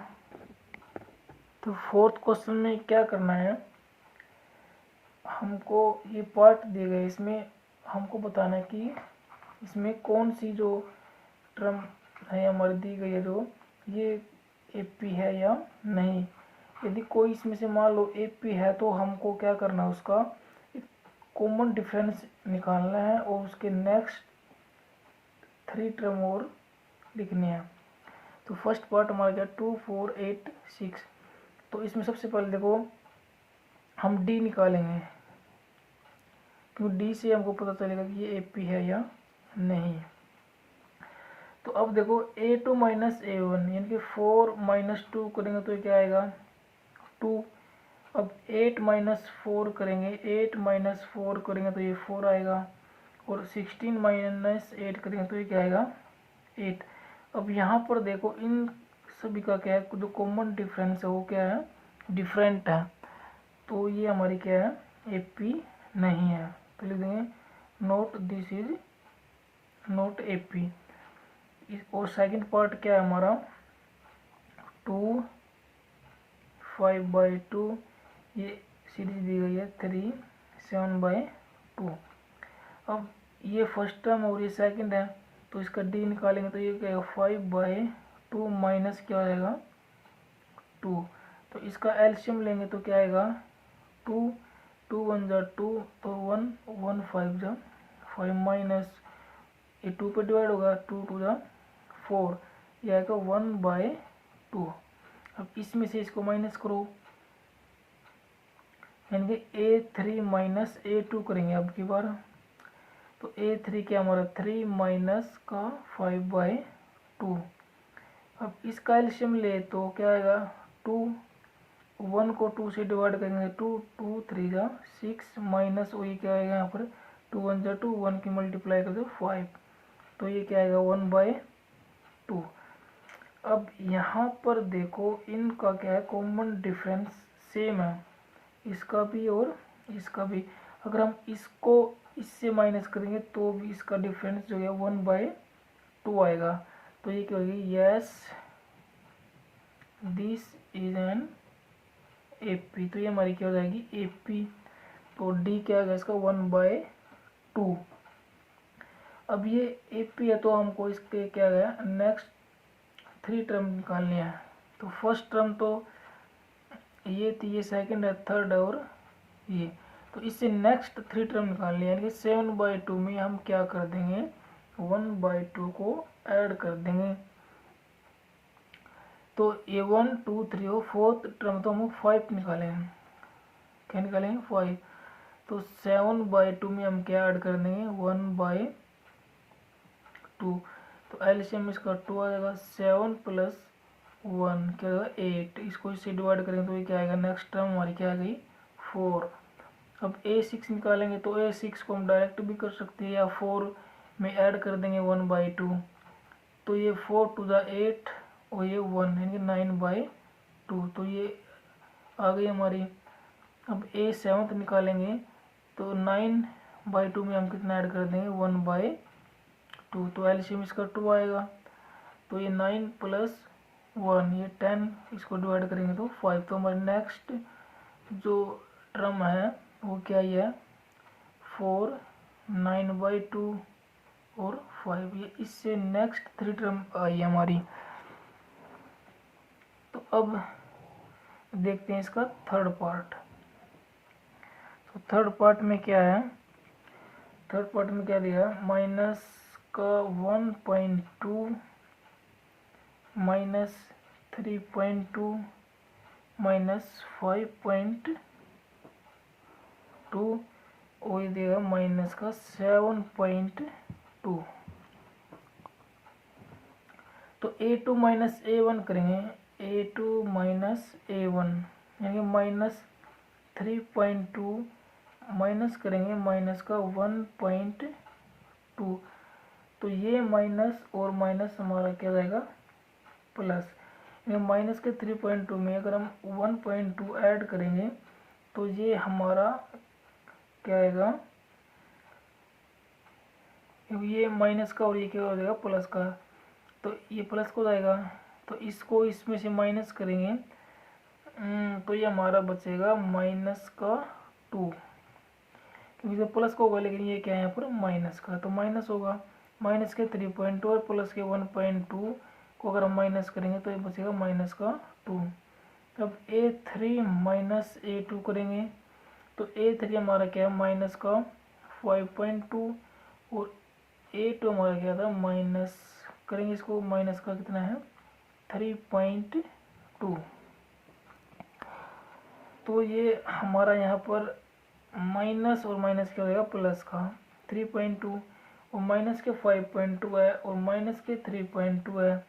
तो फोर्थ क्वेश्चन में क्या करना है, हमको ये पार्ट दिए गए, इसमें हमको बताना है कि इसमें कौन सी जो टर्म है हमारी दी गई है जो ये एपी है या नहीं। यदि कोई इसमें से मान लो एपी है तो हमको क्या करना है, उसका कॉमन डिफरेंस निकालना है और उसके नेक्स्ट 3 टर्म और लिखने हैं। तो फर्स्ट पार्ट हमारा क्या 2 4 8 6। तो इसमें सबसे पहले देखो हम डी निकालेंगे, क्योंकि डी से हमको पता चलेगा कि ये एपी है या नहीं। तो अब देखो a2 माइनस a1 यानी कि 4 माइनस 2 करेंगे तो ये क्या आएगा 2। अब 8 माइनस 4 करेंगे, 8 माइनस 4 करेंगे तो ये 4 आएगा, और 16 माइनस 8 करेंगे तो ये क्या आएगा 8। अब यहाँ पर देखो इन सभी का क्या है, जो कॉमन डिफरेंस है वो क्या है डिफरेंट है, तो ये हमारी क्या है एपी नहीं है। तो लिख देंगे note this is note AP. और सेकंड पार्ट क्या है हमारा 2 5/2, ये सीरीज दी गई है 3 7/2। अब ये फर्स्ट टर्म और ये सेकंड है तो इसका डी निकालेंगे तो ये क्या है 5/2 माइनस क्या आएगा 2। तो इसका एलसीएम लेंगे तो क्या आएगा 2 2 1 जा 2 तो 1 1 5 जा 5 माइनस ये 2 पे डिवाइड होगा 2 2 जा 4, यह आएगा 1/2। अब इसमें से इसको माइनस करो, यानी कि a3 माइनस a2 करेंगे अब की बार। तो a3 क्या हमारा 3 माइनस का 5/2। अब इसका एलसीएम ले तो क्या आएगा 2 1 को 2 से डिवाइड करेंगे 2 2 3 जा 6 माइनस वही क्या आएगा यहाँ पर 2 1 जा 2 1 की मल्टीप्लाई कर दो 5, तो ये क्या आएगा 1/2। अब यहाँ पर देखो इनका क्या है कॉमन डिफरेंस सेम है, इसका भी और इसका भी। अगर हम इसको इससे माइनस करेंगे तो भी इसका डिफरेंस जो है 1/2 आएगा। तो ये क्या होगी yes this is an AP. तो ये हमारी क्या हो जाएगी एपी। तो डी क्या आएगा इसका 1/2। अब ये एपी है तो हमको इसके क्या गया नेक्स्ट 3 टर्म निकालने हैं। तो फर्स्ट टर्म तो ये थी, ये सेकंड है, थर्ड है और ये। तो इससे नेक्स्ट 3 टर्म निकालने हैं, यानी कि 7/2 में हम क्या कर देंगे 1/2 को ऐड कर देंगे। तो ये 1 2 3 और फोर्थ टर्म तो हम 5 निकालेंगे, क्या निकालेंगे 5। तो 7/2 में हम क्या ऐड कर देंगे 1/2। तो एलसीएम इसका 2 आ जाएगा, 7 प्लस 1 क्या आएगा 8। इसको इससे डिवाइड करेंगे तो ये क्या आएगा नेक्स्ट टर्म हमारी क्या आ गई 4। अब a6 निकालेंगे तो a6 को हम डायरेक्ट भी कर सकते हैं या 4 में ऐड कर देंगे 1/2। तो ये 4 2 जा 8 और ये 1 यानी कि 9/2, तो ये आ गई हमारी। अब a7 निकालेंगे तो 9/2 में हम कितना ऐड कर देंगे 1/2। तो एलसीएम इसका 2 आएगा, तो ये 9 प्लस 1 ये 10, इसको डिवाइड करेंगे तो 5। तो हमारे नेक्स्ट जो टर्म है वो क्या ही है 4 9/2 और 5, ये इससे नेक्स्ट 3 टर्म आई है हमारी। तो अब देखते हैं इसका थर्ड पार्ट। तो थर्ड पार्ट में क्या है, थर्ड पार्ट में क्या दिया माइनस का 1.2 माइनस 3.2 माइनस 5.2 और ये देगा माइनस का 7.2। तो a2 माइनस a1 करेंगे, a2 माइनस a1 यानी माइनस 3.2 माइनस करेंगे माइनस का 1.2। तो ये माइनस और माइनस हमारा क्या जाएगा प्लस, ये माइनस के 3.2 में अगर हम 1.2 ऐड करेंगे तो ये हमारा क्या आएगा, ये माइनस का और ये क्या हो जाएगा प्लस का, तो ये प्लस को जाएगा, तो इसको इसमें से माइनस करेंगे तो ये हमारा बचेगा माइनस का 2, क्योंकि ये प्लस का होगा लेकिन ये क्या है यहाँ पर माइनस का, तो माइनस होगा। माइनस के 3.2 और प्लस के 1.2 को अगर हम माइनस करेंगे तो ये बचेगा माइनस का 2। अब A3 माइनस A2 करेंगे तो A3 हमारा क्या है माइनस का 5.2 और A2 हमारा क्या था माइनस, करेंगे इसको माइनस का कितना है 3.2। तो ये हमारा यहाँ पर माइनस और माइनस क्या हो जाएगा प्लस का 3.2 और माइनस के 5.2 है और माइनस के 3.2 है,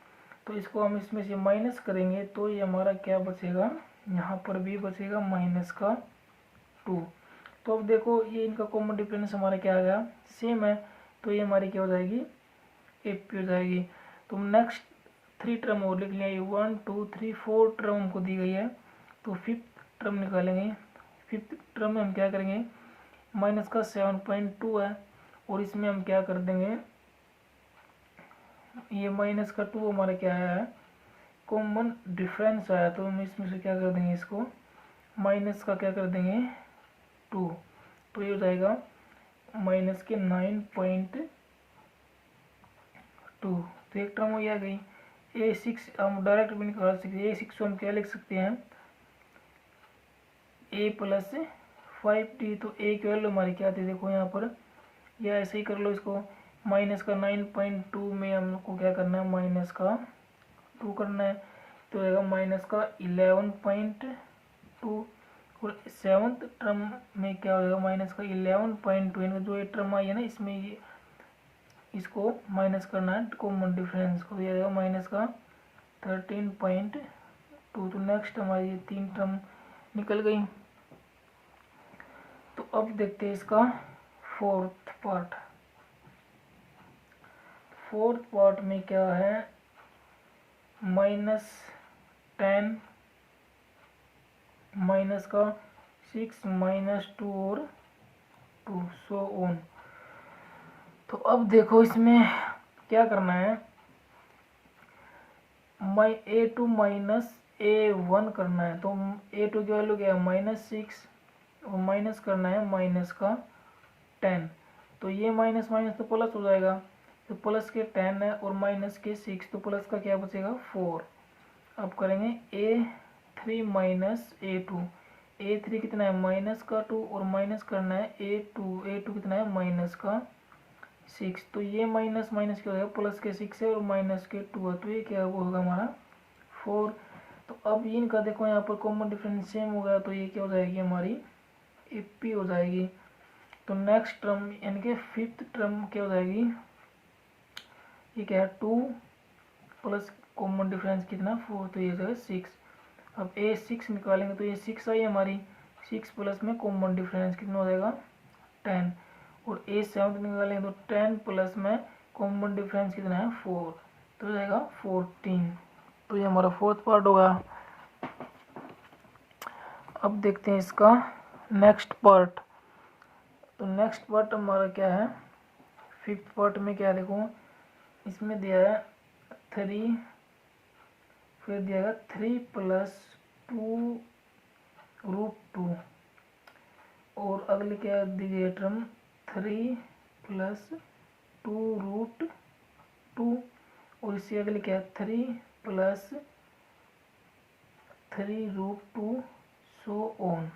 तो इसको हम इसमें से माइनस करेंगे तो ये हमारा क्या बचेगा, यहाँ पर भी बचेगा माइनस का 2। तो अब देखो ये इनका कॉमन डिफरेंस हमारा क्या आ गया सेम है, तो ये हमारी क्या हो जाएगी AP हो जाएगी। तो नेक्स्ट 3 टर्म और लिख लिया, ये 1 2 3 4 टर्म हमको दी गई है, तो 5th टर्म निकालेंगे। 5th टर्म में हम क्या करेंगे माइनस का 7.2 है और इसमें हम क्या कर देंगे, ये माइनस का 2 हमारा क्या आया है कॉमन डिफरेंस आया, तो हम इसमें से क्या कर देंगे इसको माइनस का क्या कर देंगे 2, तो ये हो जाएगा माइनस के 9.2। तो एक टर्म हो गई A6, हम डायरेक्ट भी निकाल सकते हैं। A6 को हम क्या लिख सकते हैं A प्लस 5t, तो A की वैल्यू हमारी क्या आती है देखो यहाँ पर, या ऐसे ही कर लो इसको, माइनस का 9.2 में हमको क्या करना है माइनस का 2 करना है, तो रहेगा माइनस का 11.2 और 7th टर्म में क्या हो जाएगा माइनस का 11.2, इनका जो ये टर्म आई है ना इसमें ये इसको माइनस करना है कॉमन डिफरेंस को, ये रहेगा माइनस का 13.2। तो नेक्स्ट हमारी ये 3 टर्म निकल गई। तो अब देखते हैं इसका फोर्थ पार्ट में क्या है -10 माइनस का 6 -2 और 2 सो ऑन। तो अब देखो इसमें क्या करना है, A2 माइनस A1 करना है, तो A2 की वैल्यू क्या है -6 और माइनस करना है माइनस का 10, तो ये माइनस माइनस तो प्लस हो जाएगा, तो प्लस के 10 है और माइनस के 6, तो प्लस का क्या बचेगा 4। अब करेंगे A3 माइनस A2, A3 कितना है माइनस का 2 और माइनस करना है A2 कितना है माइनस का 6, तो ये माइनस माइनस क्या हो जाएगा प्लस के 6 है और माइनस के 2 है, तो ये क्या होगा हमारा 4। तो अब इनका देखो यहाँ पर कॉमन डिफरेंस सेम हो गया, तो ये क्या हो जाएगी हमारी AP हो जाएगी। तो नेक्स्ट टर्म यानी कि 5th टर्म क्या हो जाएगी, ये क्या है 2 प्लस कॉमन डिफरेंस कितना 4, तो ये हो जाएगा 6। अब A6 निकालेंगे तो ये 6 आई हमारी, 6 प्लस में कॉमन डिफरेंस कितना हो जाएगा 10 और A7 निकालेंगे तो 10 प्लस में कॉमन डिफरेंस कितना है 4, तो हो जाएगा 14। तो ये हमारा फोर्थ पार्ट होगा। अब देखते हैं इसका नेक्स्ट पार्ट। तो नेक्स्ट पार्ट हमारा क्या है 5th पार्ट में क्या देखो, इसमें दिया है 3, फिर दिया है 3 प्लस 2√2 और अगले क्या दी गई है टर्म 3 प्लस 2√2 और इससे अगले क्या है 3 प्लस 3√2 सो ऑन।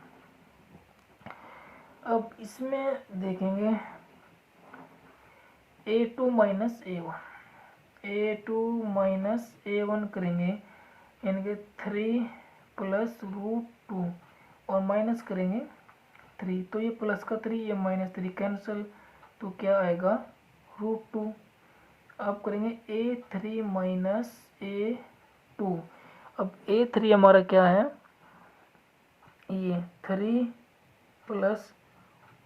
अब इसमें देखेंगे A2 माइनस A1 करेंगे यानी कि 3 प्लस √2 और माइनस करेंगे 3, तो ये प्लस का 3 ये -3 कैंसिल, तो क्या आएगा √2। अब करेंगे A3 माइनस A2, अब A3 हमारा क्या है ये 3 प्लस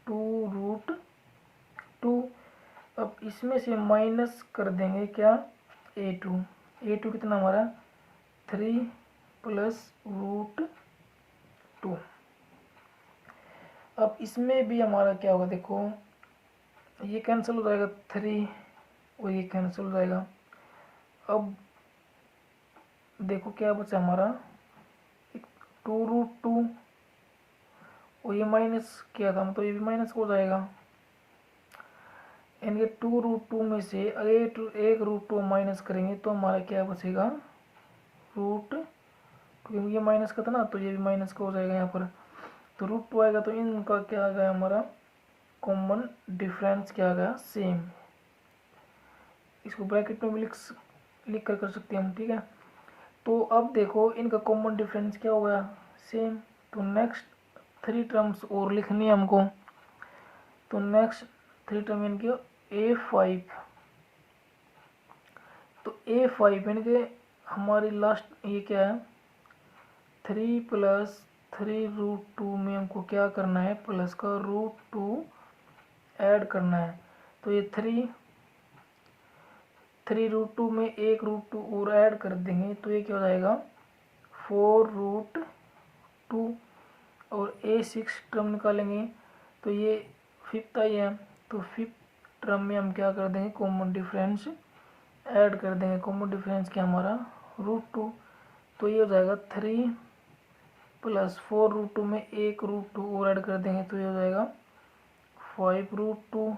2√2, अब इसमें से माइनस कर देंगे क्या A2 कितना हमारा 3 प्लस रूट 2। अब इसमें भी हमारा क्या होगा, देखो ये कैंसिल हो जाएगा 3 और ये कैंसिल हो जाएगा। अब देखो क्या बचा हमारा, 2√2 और ये माइनस किया था तो ये भी माइनस हो जाएगा। इनके 2√2 में से अगर एक √2 माइनस करेंगे तो हमारा क्या बचेगा, क्योंकि ये माइनस का था ना तो ये भी माइनस का हो जाएगा यहाँ पर। तो √2 आएगा तो इनका क्या आ गया, हमारा कॉमन डिफरेंस क्या आ गया, सेम। इसको ब्रैकेट में भी लिख कर सकते हैं हम, ठीक है। तो अब देखो इनका कॉमन डिफरेंस क्या हो गया, सेम। तो नेक्स्ट 3 टर्म्स और लिखनी है हमको। तो नेक्स्ट 3 टर्म इनके A5। तो A5 इनके हमारी लास्ट ये क्या है, 3 प्लस 3√2 में हमको क्या करना है, प्लस का √2 ऐड करना है। तो ये 3√2 में एक √2 और ऐड कर देंगे तो ये क्या हो जाएगा, 4√2। और A6 टर्म निकालेंगे तो ये फिफ्थ आई है। तो फिफ्थ टर्म में हम क्या कर देंगे, कॉमन डिफरेंस ऐड कर देंगे। कॉमन डिफरेंस क्या हमारा, √2। तो ये हो जाएगा 3 प्लस 4√2 में एक √2 और ऐड कर देंगे तो ये हो जाएगा 5√2।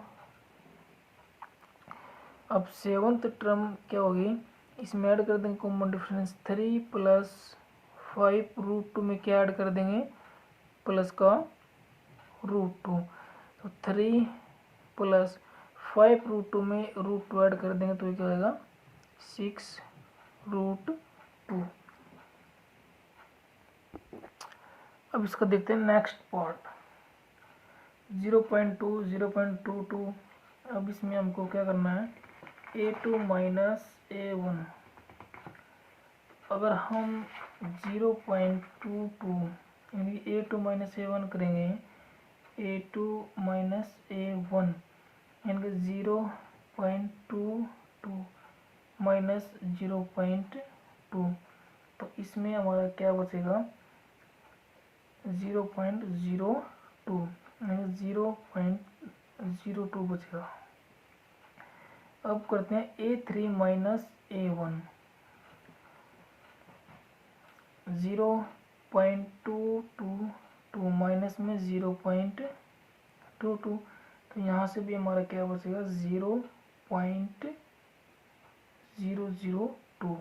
अब सेवंथ टर्म क्या होगी, इसमें ऐड कर देंगे कॉमन डिफरेंस 3 प्लस 5√2 में क्या ऐड कर देंगे, प्लस का √2। तो 3 प्लस 5√2 में √2 ऐड कर देंगे तो ये क्या हो जाएगा, 6√2। अब इसका देखते हैं नेक्स्ट पार्ट 0.2 0.22। अब इसमें हमको क्या करना है, A2 माइनस A1। अगर हम 0.22 यानी A2 माइनस A1 करेंगे, A2 माइनस A1 यानी 0.22 माइनस 0.2। तो इसमें हमारा क्या बचेगा, 0.02 यानी 0.02 बचेगा। अब करते हैं A3 माइनस A1, 0.222 माइनस में 0.22। तो यहाँ से भी हमारा क्या बचेगा, 0.002।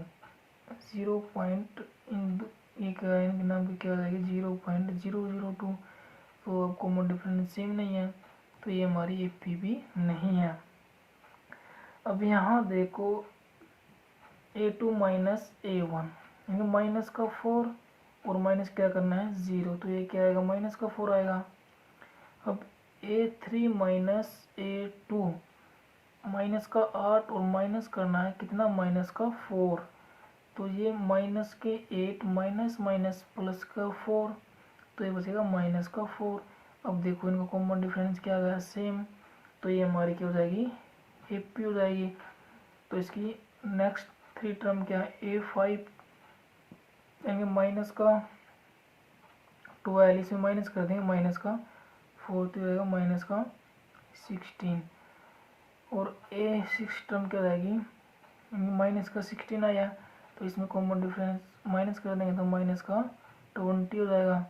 0 पॉइंट इनके नाम की क्या हो जाएगी, 0.002। तो अब कॉमन डिफरेंस सेम नहीं है तो ये हमारी FP नहीं है। अब यहाँ देखो A2 माइनस A1 यानी माइनस का 4 और माइनस क्या करना है 0, तो ये क्या आएगा, माइनस का 4 आएगा। अब A3 माइनस A2 माइनस का 8 और माइनस करना है कितना, माइनस का 4। तो ये माइनस के 8 माइनस माइनस प्लस का 4 तो ये बचेगा माइनस का 4। अब देखो इनका कॉमन डिफरेंस क्या आ गया, सेम। तो ये हमारी क्या हो जाएगी, FP हो जाएगी। तो इसकी नेक्स्ट 3 टर्म क्या है, A5 यानी माइनस का 12, इसमें माइनस कर देंगे माइनस का 4 तो रहेगा माइनस का 16। और A6 टर्म क्या हो जाएगी, माइनस का 16 आया तो इसमें कॉमन डिफरेंस माइनस कर देंगे तो माइनस का 20 हो जाएगा।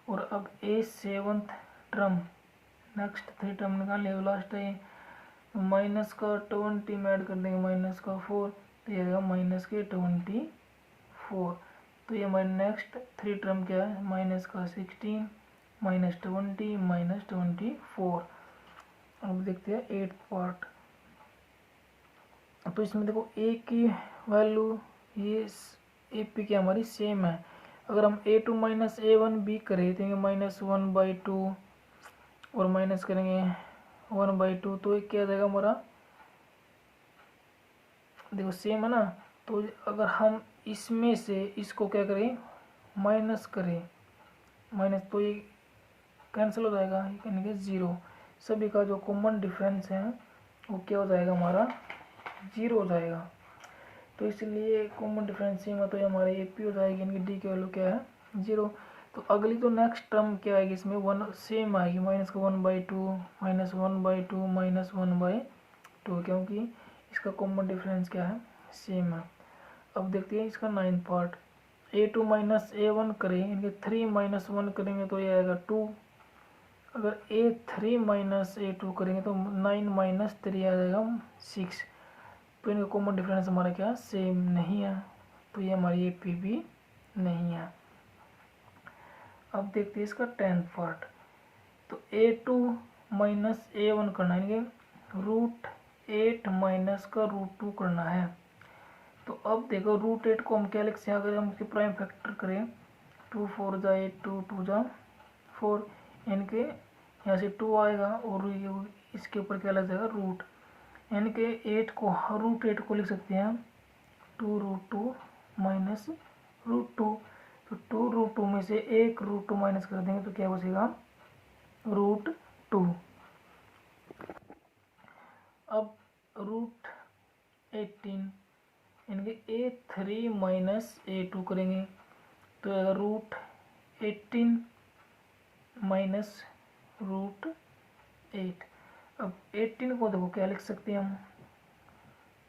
और अब A7 टर्म नेक्स्ट 3 टर्म निकाल लिया, लास्ट है माइनस का 20 में ऐड कर देंगे माइनस का 4 तो ये आएगा माइनस के 24। तो ये हमारे नेक्स्ट 3 टर्म क्या है, माइनस का 16 माइनस 20 माइनस 24। अब देखते हैं 8th पार्ट। तो इसमें देखो A की वैल्यू ये AP की हमारी सेम है। अगर हम A2 माइनस A1 भी करें तो ये -1/2 और माइनस करेंगे 1/2 तो ये क्या आ जाएगा हमारा, देखो सेम है ना। तो अगर हम इसमें से इसको क्या करें, माइनस करें माइनस तो ये कैंसिल हो जाएगा यानी कि 0। सभी का जो कॉमन डिफरेंस है वो क्या हो जाएगा, हमारा 0 हो जाएगा। तो इसलिए कॉमन डिफरेंस सेम है, तो ये हमारे ए पी हो जाएगी। इनकी डी की वैल्यू क्या है 0। तो अगली तो नेक्स्ट टर्म क्या आएगी इसमें 1 सेम आएगी, माइनस का 1/2 -1/2 -1/2, क्योंकि इसका कॉमन डिफरेंस क्या है सेम है। अब देखते हैं इसका 9th part. a2 minus a1 करें, इनके 3 माइनस 1 करेंगे तो ये आएगा 2। अगर a3 माइनस a2 करेंगे तो 9 माइनस 3 आ जाएगा 6। तो इनका कॉमन डिफरेंस हमारा क्या सेम नहीं है, तो ये हमारी ए पी भी नहीं है। अब देखते हैं इसका 10th पार्ट। तो a2 माइनस a1 करना है, √8 माइनस का √2 करना है। तो अब देखो √8 को हम क्या लिख सकते हैं, अगर हम इसके प्राइम फैक्टर करें 2 4 जा 8 2 2 जा 4, इनके यहाँ से 2 आएगा और इसके ऊपर क्या लग जाएगा रूट, यानी कि 8 को √8 को लिख सकते हैं 2√2 माइनस √2। तो 2√2 में से एक √2 माइनस कर देंगे तो क्या बचेगा √2। अब √18 इनके a3 माइनस a2 करेंगे तो √18 माइनस √8। अब 18 को देखो क्या लिख सकते हैं हम,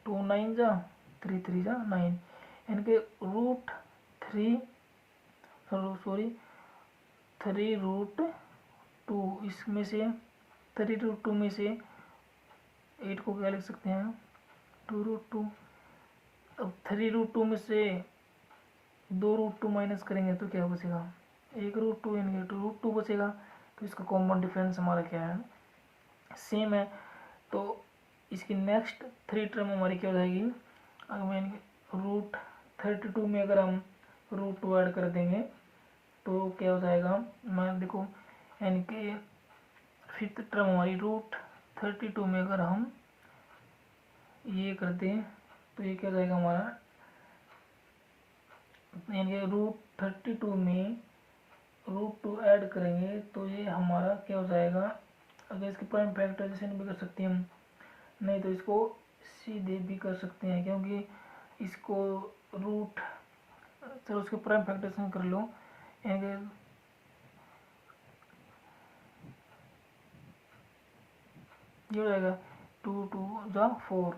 2 9 जा 3 3 जा 9, इनके √3 इसमें से 3√2 में से 8 को क्या लिख सकते हैं 2√2। अब 3√2 में से 2√2 माइनस करेंगे तो क्या बचेगा 1√2, यानी 2√2 बचेगा। तो इसका कॉमन डिफरेंस हमारा क्या है सेम है। तो इसकी नेक्स्ट 3 टर्म हमारी क्या हो जाएगी, अगर मैं √32 में अगर हम √2 ऐड कर देंगे तो क्या हो जाएगा, मैं देखो यानी कि 5th टर्म हमारी √32 में अगर हम ये कर दें तो ये क्या हो जाएगा हमारा, यानी कि √32 में √2 ऐड करेंगे तो ये हमारा क्या हो जाएगा, अगर इसके प्राइम फैक्टराइजेशन भी कर सकते हैं हम, नहीं तो इसको सीधे भी कर सकते हैं, क्योंकि इसको चलो उसके प्राइम फैक्टराइजेशन कर लो, यानी ये हो जाएगा 2 2 जा 4,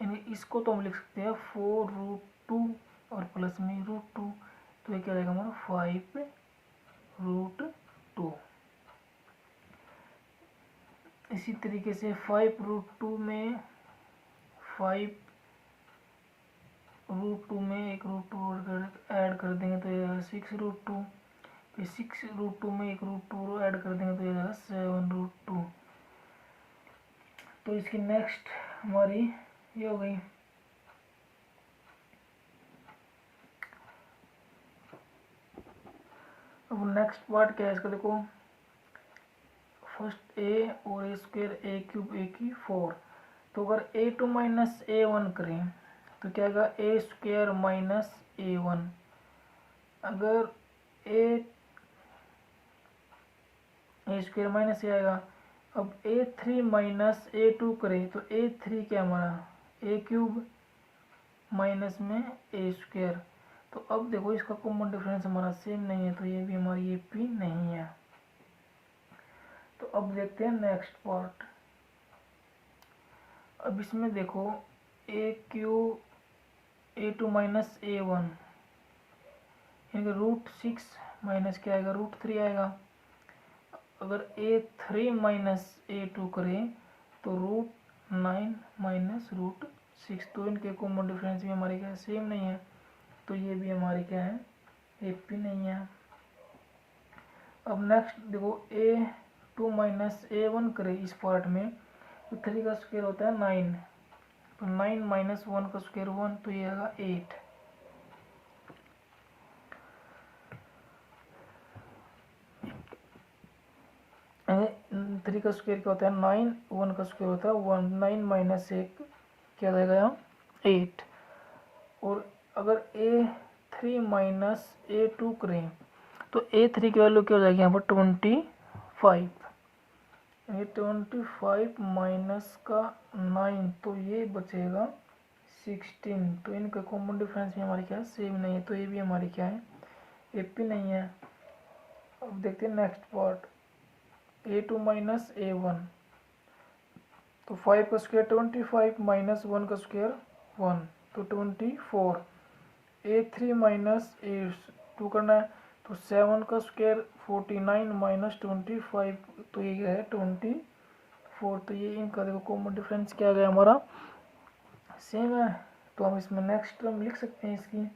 यानी इसको तो हम लिख सकते हैं 4√2 और प्लस में √2, तो ये क्या रहेगा हमारा 5√2। इसी तरीके से 5√2 में 5√2 में एक √2 ऐड कर देंगे तो ये 6√2, फिर 6√2 में एक √2 ऐड कर देंगे तो ये 7√2। तो इसकी नेक्स्ट हमारी ये हो गई। अब नेक्स्ट पार्ट क्या है इसका, देखो फर्स्ट a और a² a³ a³ 4। तो अगर a2 माइनस a1 करें तो क्या आएगा a² माइनस a1। अगर a² माइनस आएगा। अब a3 माइनस a2 करें तो a3 क्या हमारा a³ माइनस में a²। तो अब देखो इसका कॉमन डिफरेंस हमारा सेम नहीं है, तो ये भी हमारी ए पी नहीं है। तो अब देखते हैं नेक्स्ट पार्ट। अब इसमें देखो a2 माइनस a1, यानी √6 माइनस क्या आएगा √3 आएगा। अगर a3 माइनस a2 करें तो √9 माइनस √6, तो इनके कॉमन डिफरेंस भी हमारे क्या सेम नहीं है, तो ये भी हमारे क्या है ए पी नहीं है। अब नेक्स्ट देखो a2 माइनस a1 करें इस पार्ट में तो 3 का स्क्वायर होता है 9, तो 9 माइनस 1 का स्क्वायर 1, तो ये आएगा 8। 3 का स्क्वायर क्या होता है 9, 1 का स्क्वायर होता है 1, 9 माइनस 1 क्या जाएगा यहाँ 8। और अगर a3 माइनस a2 करें तो a3 की वैल्यू क्या हो जाएगी यहाँ पर 25, ये 25 माइनस का 9, तो ये बचेगा 16। तो इनका कॉमन डिफरेंस भी हमारे क्या है, सेम नहीं है, तो ये भी हमारी क्या है, AP नहीं है। अब देखते हैं next part, A2 minus A1। तो 5 का स्क्वायर 25 माइनस 1 का स्क्वायर 1, तो 24। A3 माइनस A2 करना है, तो 7 का स्क्वायर 49 माइनस 25, तो ये है 24। तो ये इनका देखो कॉमन डिफरेंस क्या गया हमारा, सेम है। तो हम इसमें नेक्स्ट टर्म लिख सकते हैं इसकी।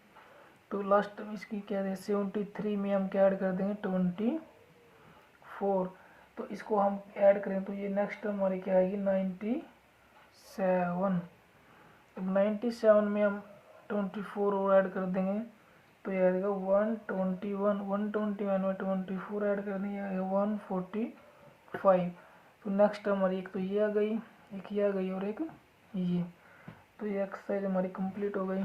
तो लास्ट टर्म इसकी क्या है, 73 में हम क्या ऐड कर देंगे, 24। तो इसको हम ऐड करें तो ये नेक्स्ट टर्म हमारी क्या आएगी, 97। अब 97 में हम 24 और ऐड कर देंगे, तो ये आएगा 121। 121 में 24 ऐड कर देंगे, आएगा 145। तो नेक्स्ट टर्म हमारी एक तो ये आ गई, एक ये आ गई और एक ये। तो ये एक्सरसाइज हमारी कंप्लीट हो गई।